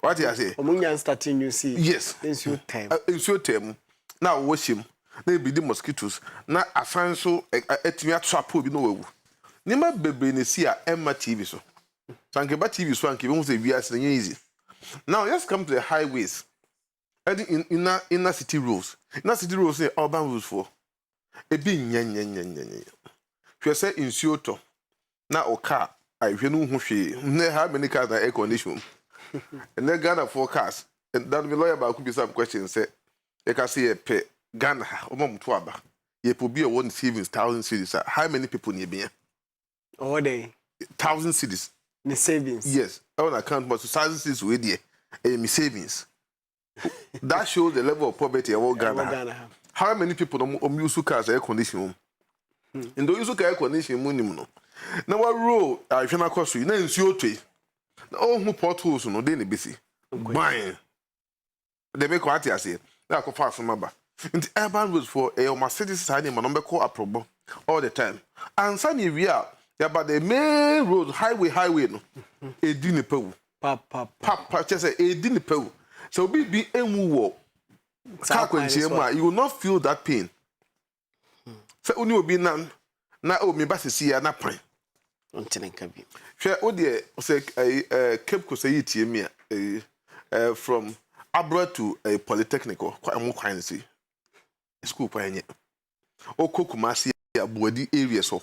what you say omunya starting you see yes insu time now wash him na be the mosquitoes na afan so etimi atrap obi no wawu ni ma bebre ne si a emma TV so sanke ba TV so anke be hu say we are easy now let's come to the highways and in city roads say urban roads for e bi nyen hwe say insuo to na o car I hwe no hu hwe na how many cars na air condition and then Ghana forecast and that the lawyer ba could be some questions say you can see a pay Ghana omomuto aba ye pobi a one savings 1,000 cedis how many people near be all day 1,000 cedis the savings yes on account but 1,000 cedis we there me savings that shows the level of poverty of Ghana how many people use cars air condition in those use air condition munim no na wa road I feel na cost you na nsuo twe na who potholes no dey na besi ban they make what you say na ko fast maba nti urban roads for my city side ma no be call aprobo all the time and san we are about the main road highway no edi ne pewu papa just say edi ne pewu so be enwu wo ka kwanchie mu you will not feel that pain so oni obi na o me basisi ya na pan ontene nka bi hwe o de say Cape Coast yi tie me from Abra to a polytechnic kwan si school panye Kumasi Abuadi area so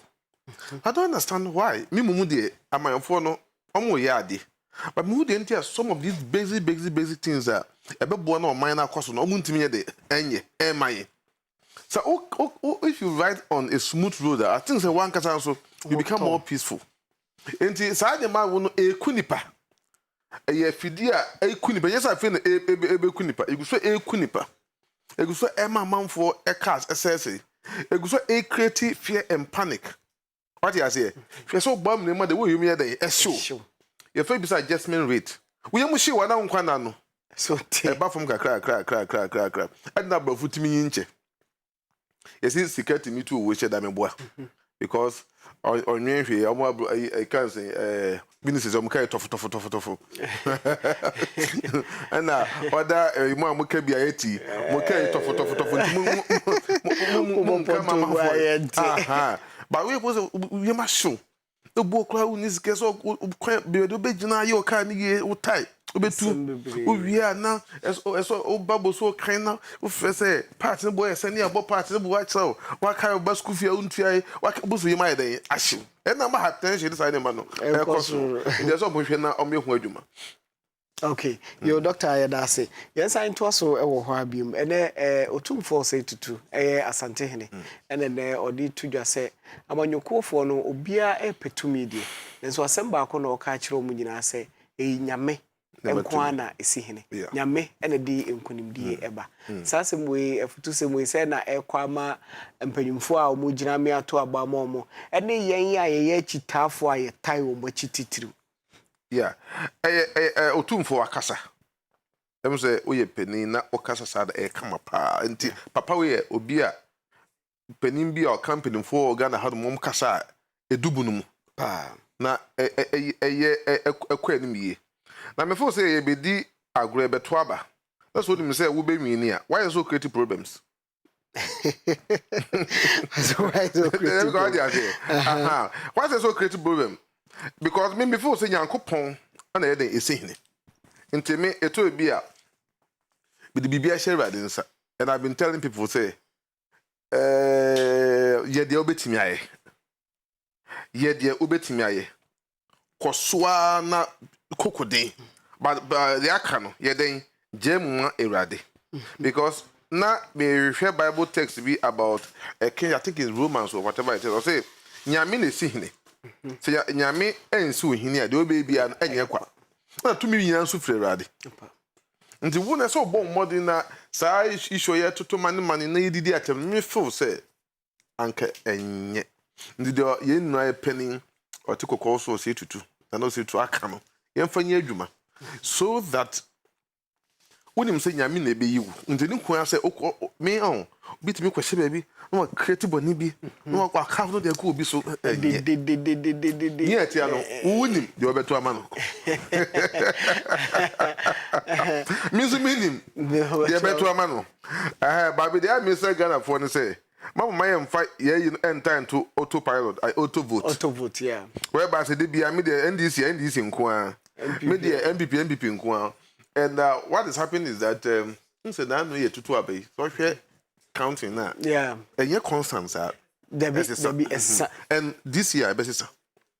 I don't understand why me mumu de amanfo no omo yade but me de ntia some of these basic things that ebebo na o man na kwaso no omo ntimi de enye emaye so if you ride on a smooth road I think say one kasa so you become more peaceful enti sa de ma wono ekunipa eye fidia ekunipa yes I feel ekunipa eguso ekunipa eguso ema manfo cars ss eguso create fear and panic what you say if so bam ne ma the way you me dey show you feel beside adjustment rate we am shi wana nkwana no So eba from kra and na bro futimi yinche yes is secret me too we share that me boy because on hwe omo I can say business omo kai tofu and na other mo amuka bia yeti mo kai tofu mo mama but we was we ma show the book unis keso be do be gina yo ka ni ye utai obetu owia na eso obabo so kan na o fese part boy ese ni abo part boy chaw wa kai ba school fee untua wa busu yema ye den ahye e na ma attention this ane ma no e koso e so mo hwe na o me hu adwuma. Okay, your doctor ayadase. Yes, I into so e wo ho abiem. Ene otumfo say tutu asante hene. Ene odi tudwa se amanyokofo no obia petumi die. Nso asemba akọ na o ka kire omu nyina se nyame enkwa na esi hene. Nyame ene di enkunimdie eba. Sase mwe efutu se mwe se na ekwa ma mpanyimfo a omu gyina me ato aba ma omo. Ene yen ya ye chitafo a ye tai omo chititiru. Yeah. Otumfo akasa. Em say oye penin na okasa sada kama pa. Nti papa we obi a penin bi a company for Ghana had mom kasa edubu no mu. Pa. Na ekwa ni miye. Na me for say ye be di agro beto aba. That's what me say we be win here. Why so create problems? So why so create problems? Why so create problem? Because me before say Yankopon ana ye den esehine. Nti me eto bi a be the bibia share radinsa. And I've been telling people say ye de obetimi aye. Ye de obetimi aye. Kosoa na kokoden. But the aka no ye den jemuma erade. Because na me refer Bible text be about I think it's Romans or whatever it is. I say nyame na esehine. Say nyame ensu hini a de obebi an enye kwa na tumi nyina nsu frerade nti wo na so bo mmodi na saa isho ye toto mani na yididi atem me feel say anka enye nti de ye nua ye penin otikokko so se tutu na no se tu aka no ye mfanya adwuma so that wonim say nyame na ebe yiwu nti ni kwa say me on bitimi kwahye baabi no create boni bi no kwa ka no de ko obi so ni atia no wonim de obeto ama no minim de obeto ama no baabi de am say Ghana for no say mama my am fight ye enter to autopilot auto vote yeah whereby say de bia me de NDC nko a me de MPP nko a. And what is happening is that say na no ye tutu abai so hwe counting na yeah and your constants are there be and this year besisa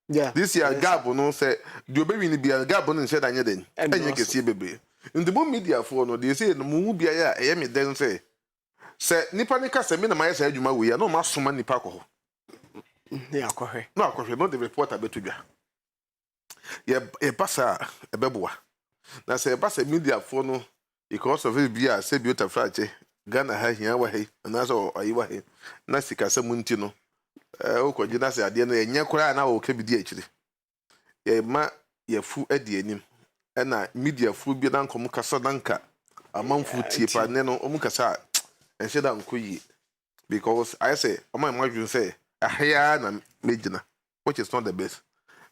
yeah this year gap no say the obewi ni bia gap no nse danye den enye kesi bebe in the media for no they say no mu bia ya eye me den say nipa ni ka say me na ma yesa adwuma we ya no ma soma nipa ko ho yeah akohwe no the reporter betudwa ye pasa ebeboa na say pasa media for no because of it bia say biota frache Ghana ha hia wa he na so ayi wa he na sika samu nti no okoji na se ade no enye kora na wo ka bidi akire ye ma ye fu ade anim na media fu bi na nkom kasa danka amanfu tie pa ne no omu kasa enhye da nkoyi because I say my imagine say ahia na mejina which is not the best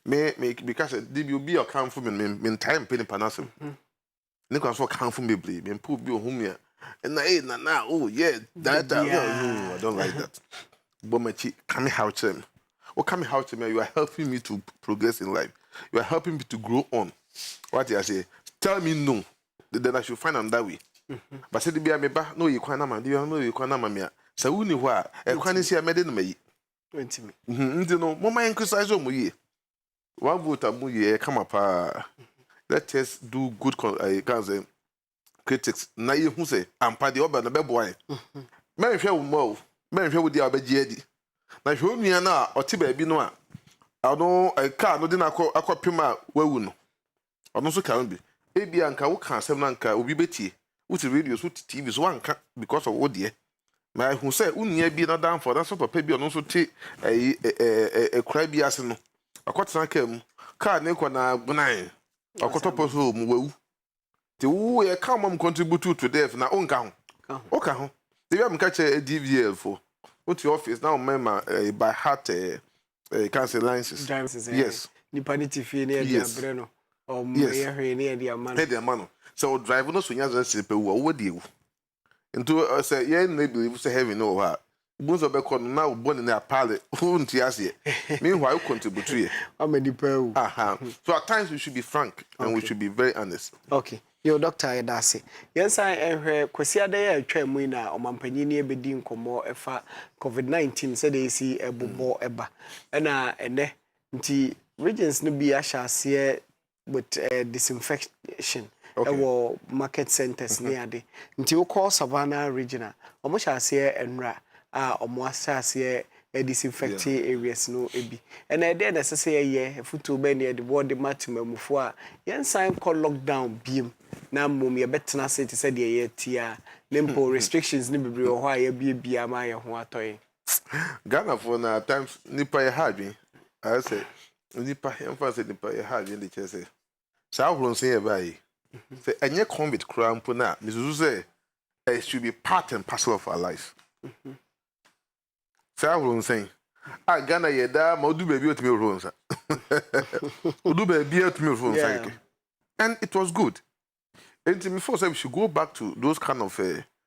me because the be your come for me time penny panasem ne kwa so come for me ble me pu bi ohumia and na oh yeah that I don't like that. Bomachi coming out to him. Or coming out to me, you are helping me to progress in life. You are helping me to grow on. What I say, tell me no. Then I should find on that way. But say the be me no you can't man, you know you can't man. So we know what I can't see a medin me. 20 me. You know, Mama exercise on me. One vote a muye come up. Let us do good critics na ye hu say ampa de oba na beboy men hwe wo mo men hwe wo dia obagie di na hwe onua na oti ba bi no a ano ka no de na akopema wawu no ono so kan bi e bia nka wo kan asem na nka obi betie wo ti radio so ti TV so anka because of wo de na hu say unia bi na dan for na so papa bi ono so ti kra bi ase no akotena ka mu ka ne kwa na bunan akotopo so mu wawu Te wo ye come am contribute to death na onka ho. Oka ho. They am catch a DVL for. Go to office now member by heart cancel licenses. Yes. Nipaniti fi ne dia breno. Yes. Ne dia man. Ne dia man. So driver no so nya zan sipe wo die wo. Into say ye na believe say heaven no ha. Bones of Becon now born in a pallet, won't you? Meanwhile, contribute to it. I'm a deeper. So at times we should be frank and we should be very honest. Okay. Your doctor, Edasi. Yes, I heard Quesia Day, Tremina, or Mampani, Bedin Como, Efa COVID-19, said they see a bubo eba. And the regions no be shall see with disinfection. Our market centers near the until call Savannah regional. Almost shall see and ra. Almost here a disinfecting areas no ebi. And I did necessary ye futu be near the word the maximum for yen sign call lockdown beam. Na mum ye better say to say the year tia limpo restrictions ni bebre o hwa ye bi ama ye ho atoy. Ghana for na times nipa ye hard. I say nipa emphasis nipa ye hard in the chest say. Sa hron say e bai. Say enye COVID kra mpo na misuzu say it should be part and parcel of our life. Say hron say Ghana ye da ma odu baby otimi hron sa. Odu baby otimi hron sa. And it was good. And before we should go back to those kind of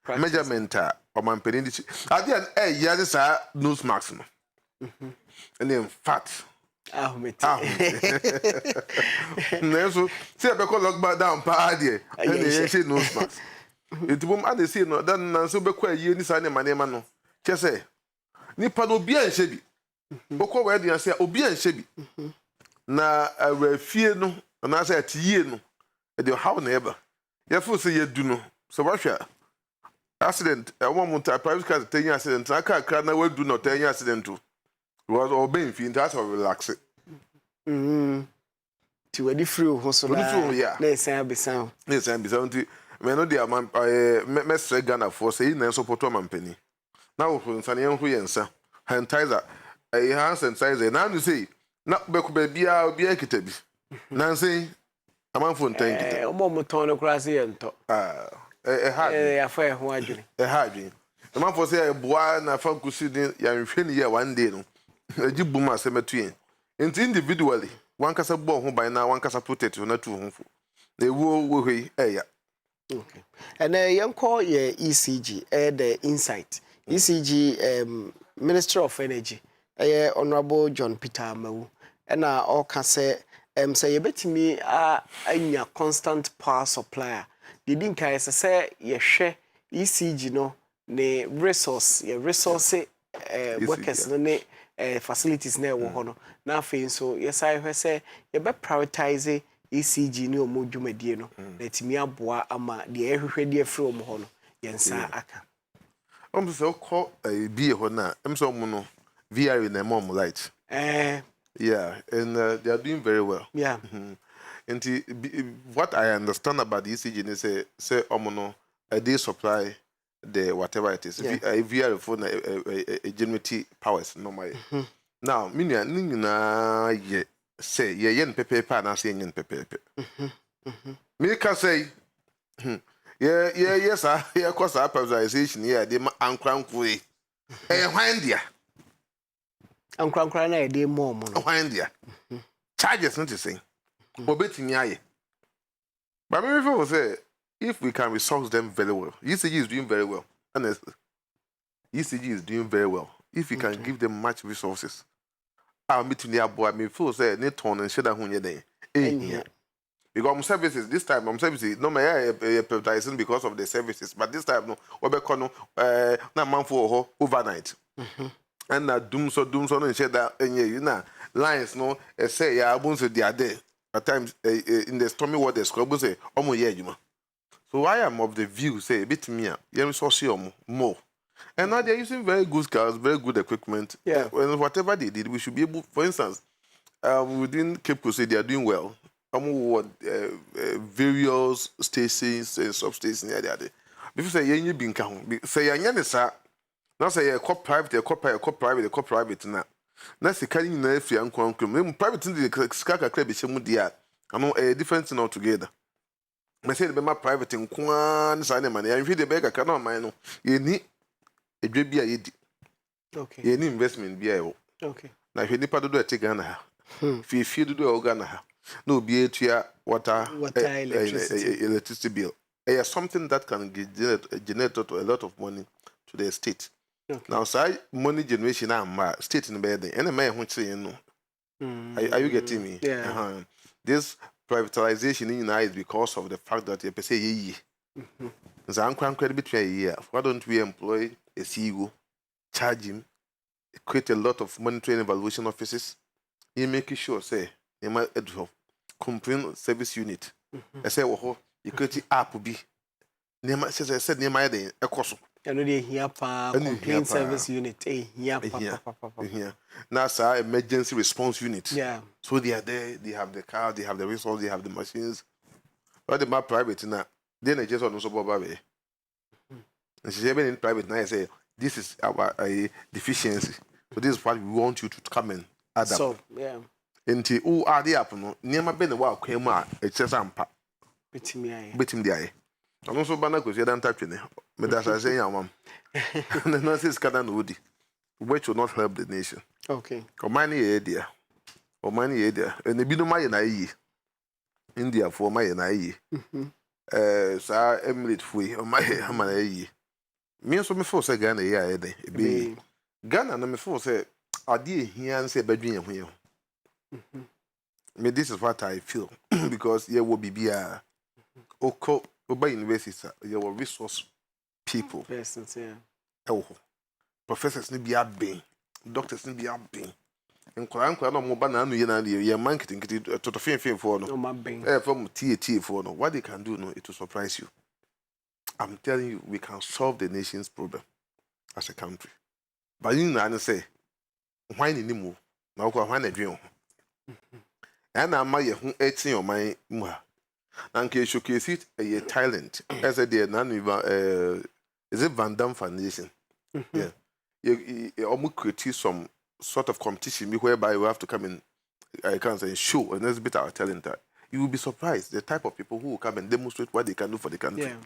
measurement or mampeni. At the end, yeah, this are nose maximum. And then fat. So, see, I call lock down party. And they say nose max. It won't add the scene, no, then so be quite year this and my name. No, just say, Nipa no be and shebi. Boko where they say, Obi and shebi. Na a fear no, and I say at ye no, at your how neighbor. You feel say you do no. So what accident? I want to private car 10 year accident. I can't now do not 10 year accident too. Was obeying fee that's how relax it. To a different hustle. Yeah. Let's say be sound. Yes, I'm beside me. No, dear man, Mestre Ghana for saying and support one penny. Now, from Sanian Huyensa, hand tizer, a hands and size. Now you say, not baby, I'll be a kitabi. Nancy. A man for 10 a moment on a crazy and talk. A fair one. A hard. A man for say a boy and a folk could see young Finny one day. A jibuma cemetery. And individually, one casa born who by now one casa potato, not too home. They will okay. And a young call ye ECG, the insight. ECG, Minister of Energy, Honorable John Peter Mau, and all can say. Say you bet me a constant power supplier. The dinka is say ye share ECG no ne resource workers no ne facilities na wo hono na afei so yes I say you be prioritize ECG ne omo dwumadie no na timi aboa ama de ehwehwe de afri omo hono yensa aka. So call be ho na so omo no VR na mom light. Yeah, and they are doing very well. Yeah. And what I understand about the ECG is say omono a day supply the whatever it is. VR phone a generative powers normally. Now, na ye say ye yen pepe pa na say yen pepe. Me can say yes sir, here cause our privatization here the ankranku hwan dia. Ankran na e dey more mo. Hwan dia. Charges not to say. Obetimi aye. But me feel say if we can resource them very well. ECG is doing very well. Honestly. ECG is doing very well. If we can give them much resources. I'll meet near boy me feel say ne turn and sheda hu ye because services this time services no me privatizing because of the services but this time no we be kono na man for overnight. And na doom so no share that you know lines no say ya abun so they are there at times in the stormy waters ko say omo ye adwuma. So I am of the view say bit me ya resource more and now they're using very good cars, very good equipment. Yeah. And whatever they did we should be able, for instance within Cape Coast they are doing well. Various stations and substations there. Before say you bin kan say ya nya sa na say a co private na se kan na afia nkwankrum private the skaka club be chemu dia ano a different thing altogether. me say the be private in kwan sa ne man ya hwe de be kaka na man no ye ni edwe bia ye di okay ye ni investment bia ye okay na hwe nipa dodo ete Ghana ha fi dodo e Ghana ha na obi etua water electricity bill something that can generate a lot of money to the state. Okay. Now, say money generation state in bed, and a man who say no. Are you getting me? Yeah. This privatization in United is because of the fact that you say ye. The uncle between a year. Why don't we employ a CEO, charge him, create a lot of monitoring evaluation offices? You make sure say you might have complaint service unit. I say, oh, you create app be. Nema said nema de ekoso. And they here complaint service unit. Here. Now sir, emergency response unit. Yeah. So they are there, they have the car, they have the resources, they have the machines. But the private now, then they just want to support baby. And she said in private now I say this is our deficiency. So this is what we want you to come and adapt. So yeah. Until who are the app no, nema be the wa kwema ampa. Betim dia. I'm also banana because you don't touch me. But that's I say, I'm the nurses can't woody, which will not help the nation. Okay. Or money idea. Or money idea. And the bill my and India for my and Sir Emily Fui or my hammer. Me so me force a Ghana a day. Be Ghana, and me force say, I dear here and say, bedroom here. Me, this is what I feel because there will be a Oko. By universities, your resource people. Persons, yeah. Oh, professors need be being, doctors need be being. And Koran no more banana, you're marketing to the fin for no. From TAT for no. What they can do, no, it will surprise you. I'm telling you, we can solve the nation's problem as a country. But you know, I say, why any more? Now, why a dream? And I'm my 18 on my. And can showcase it a talent as a dear non is it Van Damme Foundation? Yeah, you almost create some sort of competition whereby we have to come in, I can't say show and that's a bit our talent. You will be surprised the type of people who will come and demonstrate what they can do for the country. Yeah.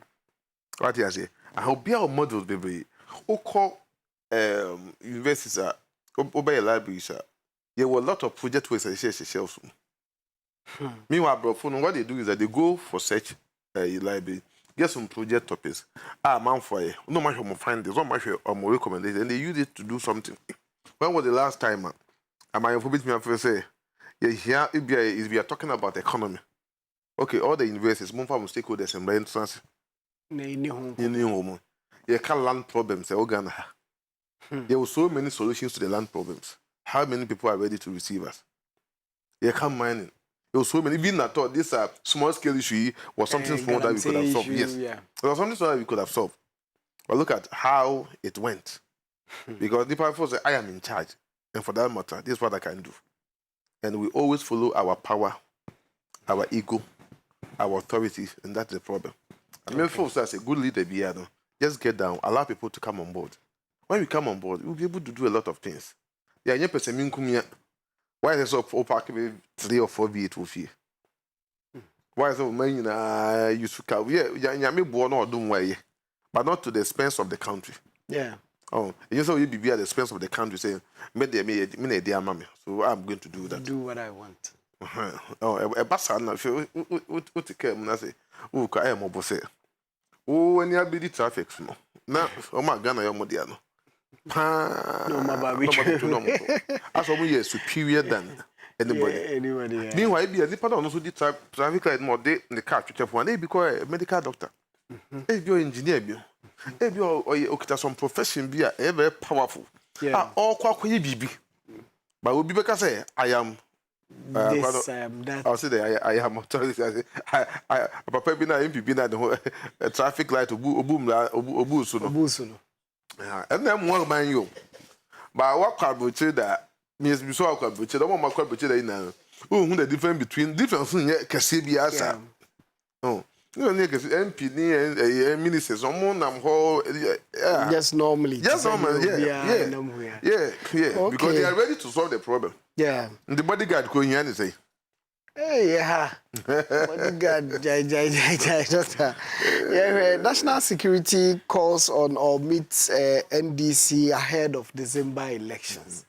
What I say, I hope be our models, baby. Who call universities obey libraries. There were a lot of projects where I share. Meanwhile, bro, what they do is that they go for search library, get some project topics. Man for you. No matter how find this, not matter how recommendation, and they use it to do something. When was the last time, man? Am I forbid me to say, yeah, here if we are talking about economy. Okay, all the universities, more from stakeholders and instance. You can't land problems. There were so many solutions to the land problems. How many people are ready to receive us? You can't mine. There were so many. Even I thought this small scale issue was something small that we could have solved. Yes, yeah. It was something small that we could have solved. But look at how it went. Because the people say, I am in charge. And for that matter, this is what I can do. And we always follow our power, our ego, our authority, and that's the problem. I mean, folks, as a good leader, just get down, allow people to come on board. When we come on board, we'll be able to do a lot of things. Yeah, why is it so opaque 3 or 4 V8 why is it man you should yeah me born or do way, but not to the expense of the country. Yeah. Oh, you say you be at the expense of the country saying me dear mommy, so I'm going to do that. Do what I want. Oh, a bassa na feel what to care when I say, oh, I am boss. Oh, when you be the traffic no. Na o ma Ghana yo modiano. No, my baby. As we are superior than anybody. Yeah, anybody. Yeah. Meanwhile, be a dependent on also the traffic light more day in the car to check one. They because a medical doctor. They be engineer be. They be or some profession be a very powerful. Yeah. All quite bibi. But we be because I am. This I am that. I'll say that I am authority. I papa be na MP be na the traffic light obu suno. And then one man you. But what quadruple that means be so quadruple. The one quadruple that now. Who the difference between difference in Cassibia asa. Oh, you know, MP and ministers. Someone just normally. Just normal, yeah. Okay. Because they are ready to solve the problem. Yeah. And the bodyguard going here and say, Hey, yeah. Bodyguard, doctor. Yeah, national security calls on or meets NDC ahead of December elections.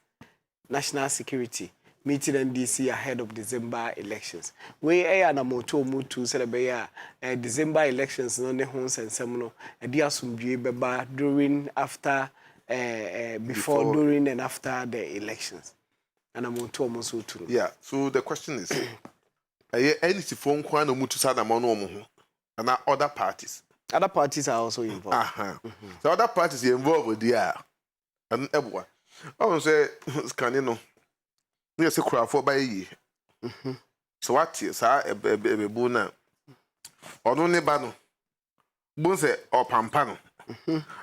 National security meeting NDC ahead of December elections. We are na moto mutu celebrate December elections no ne ho nsensem no e dia asomdwe beba during after before during and after the elections. And I'm moto mutu too. Yeah, so the question is any phone kwa no mutu sada ma no mo and other parties. Other parties are also involved. So other parties are involved with there. And everyone. I want to say scanning no. Yes, a crowd for by ye. So what is a bona? Or no nebano. Bonse or pampano.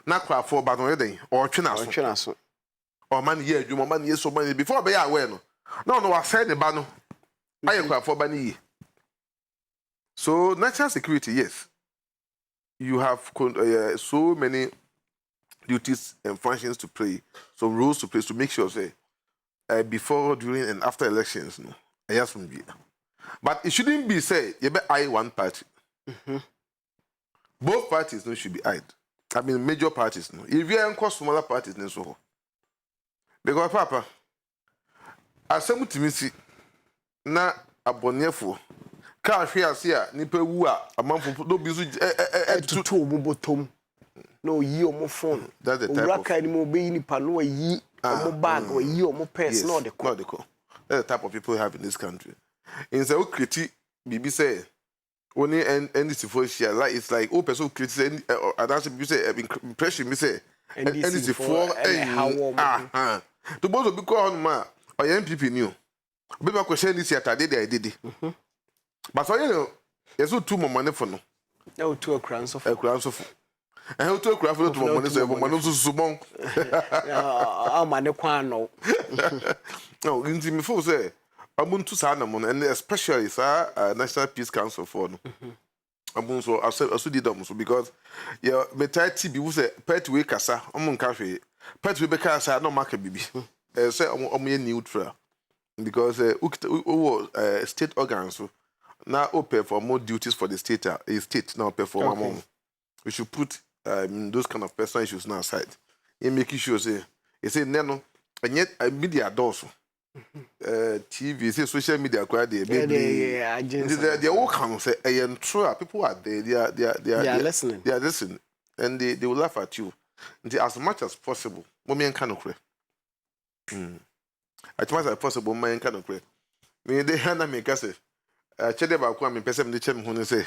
Not crowd for baton wedding or chinaso. Or man ye, you man years so many before by aware. No, I said the bano. I crowd for bani. So national security, yes. You have so many duties and functions to play, so roles to play to make sure say before, during, and after elections, no, yes, but it shouldn't be said you be eye one party. Both parties no should be eyed. I mean, major parties no. If you are smaller parties, no so. Because Papa, as some to me see na abonyefo. Car here see nipa wu a man for no bizu to bottom. No yi omo phone. That's the type of Uraka ni mo be nipa no yi omo bag or yi omo purse no the call. That's the type of people we have in this country. In the critique bibi say only NDC for share like it's like oh person critique that's bibi say impression me say NDC for how to both be call on ma or MPP new. Be ma question this year today I did. But so you know, there's two more money for no. No, two a crown of. And how to a craft to money so money so bon. Ah, man, no. No, in me for say, I'm to Sanamon and especially sir, National Peace Council for no. I'm so I did almost because yeah, me try to be was a pet way casa, on cafe. Pet way because I no market baby. Say I'm neutral because state organs. Now open for more duties for the state now perform more. We should put those kind of personal issues now aside. You make sure say no and yet media does TV say social media quite they all come say and true people are there they are listening and they will laugh at you as much as possible women can of as much as possible man can of me they hand me say chede ba kwa me pese me chem ho say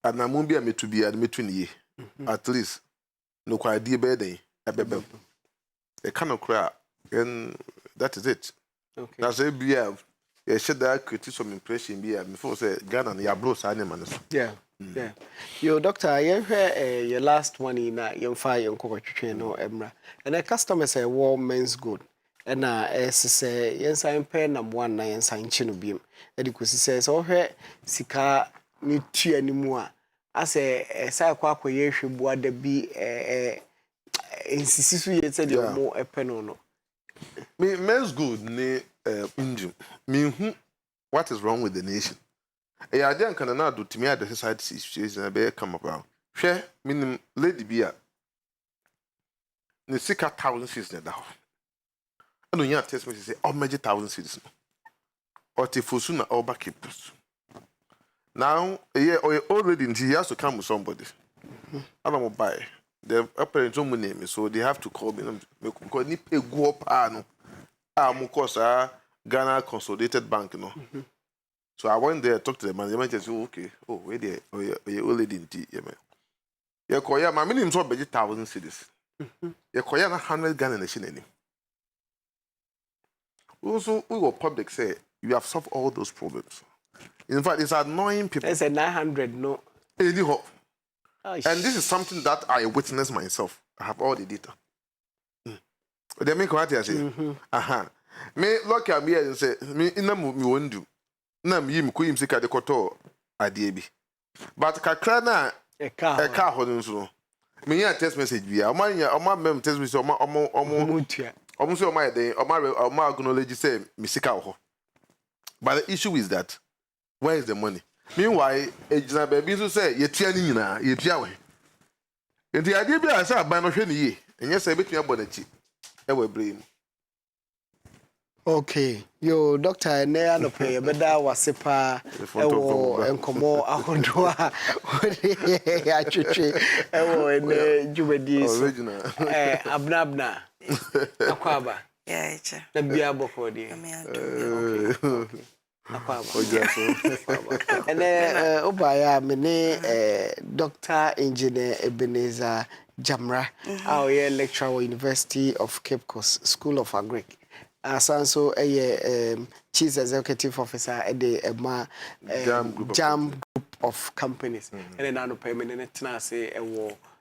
anamu bia metu bia metu ne at least no kwa die be den ebebe e kana kra and that is it. Okay, that's a bia you should create some impression bia before say Ghana ya blow sa man so yeah. Yo doctor you hear your last one in your fire nkoko twetwe no emra and a customer say war men's good and say yensan pay number 1 na yensan chi no biem edikosi says so hwe sika ni tua ni mu a ase sai kwa akoye hwebu ada bi insisi so yete de mo epeno no me men's good ni injum me hu what is wrong with the nation I don't can na do to me at the society situation be come about hwe minim lady bia ni sika 1000 cities na da I don't have test me say oh major 1000 cities or tifosu na or back now already he has to come with somebody I don't buy the apparent name so they have to call me because ni pay go up no mo course Ghana Consolidated Bank no so I went there talk to the man say okay oh where there already in yeah man yeah koya ma minimum so be 1000 cities yeah koya na 100 Ghana nation any also we were public say you have solved all those problems. In fact, it's annoying people. It's a 900 no. And this is something that I witnessed myself. I have all the data. They make what I say. Me look at me and say me ina me won't do. Na me yim ko yim sika de koto adie bi. But kakra na e car ho nso. Me ya text message bi. O ma mem text message o mo say o ma den o ma acknowledge say me sika ho. But the issue is that where is the money? Meanwhile, a baby so say ye tia ni nyina, ye tia we. Enti ade bi a say aban no hwe ni ye. Enye say betumi abonachi. E we brain. Okay, yo doctor ne anope beda wasepa ewo enkomo ahodoa ya twetwe ewo ene djumedi so abna akwaba yeah eche na bia bofodi akwaba ene obaya me Dr. Engineer Ebenezer Jamra our lecturer University of Cape Coast School of Agric. Asanso chief executive officer at the Jam group of companies. And then permanent na say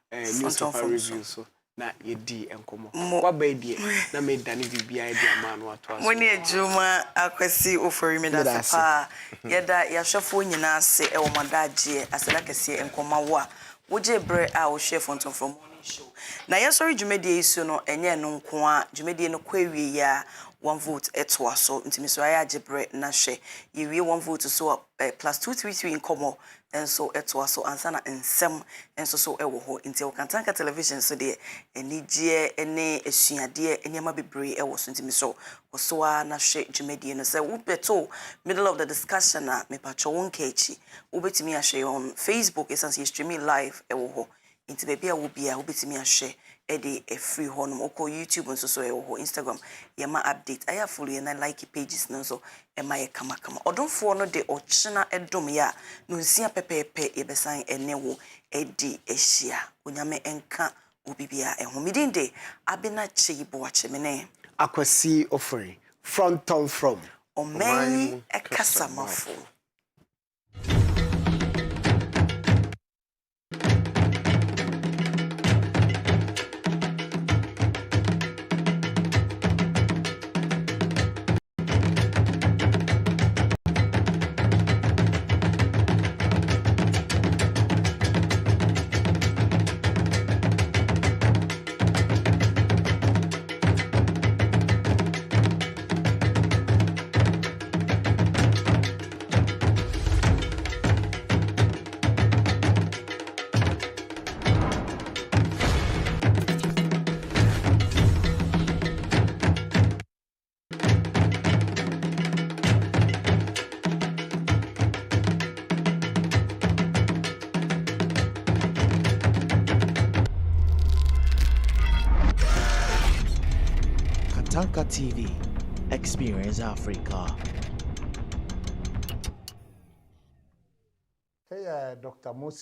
newspaper review so na yedi enkomo. What be na me dani bibia dia man wa to aso. Moni ejuma Akwasi Ofori me da sepa. Yeda ya hwefo nyina ase e wo madagie aseda kese enkoma wo a woje bre a wo hwe Fontomfrom show. Na yesori dwumedie isu no enye no nko a dwumedie no kwawie ya 1 vote etwa so ntimi so aya agebre na hwe yewie 1 vote so plus 233 nkomo enso etwa so ansa na ensem enso so ewo ho nti Okantanka television so de enigye ene esuade enema bebre ewo so ntimi so so a na hwe dwumedie no se wo beto middle of the discussion na me pacho wonka echi wo betimi ahwe on Facebook esanse streaming live ewo ho nti be bia wo bia wo betimi ahwe ede a free honum oko YouTube nso so ewo Instagram yema update aya follow na like pages nso ema ye kama odonfo no de ochina edom ya no nsia pepepe yebesan enewo edi ehia onyame enka obibia ehomidinde Abena Kyei Boakye mene Akwasi Ofori Fontomfrom omen ekasamafo. Tanka TV, experience Africa. Hey, Dr. Moses.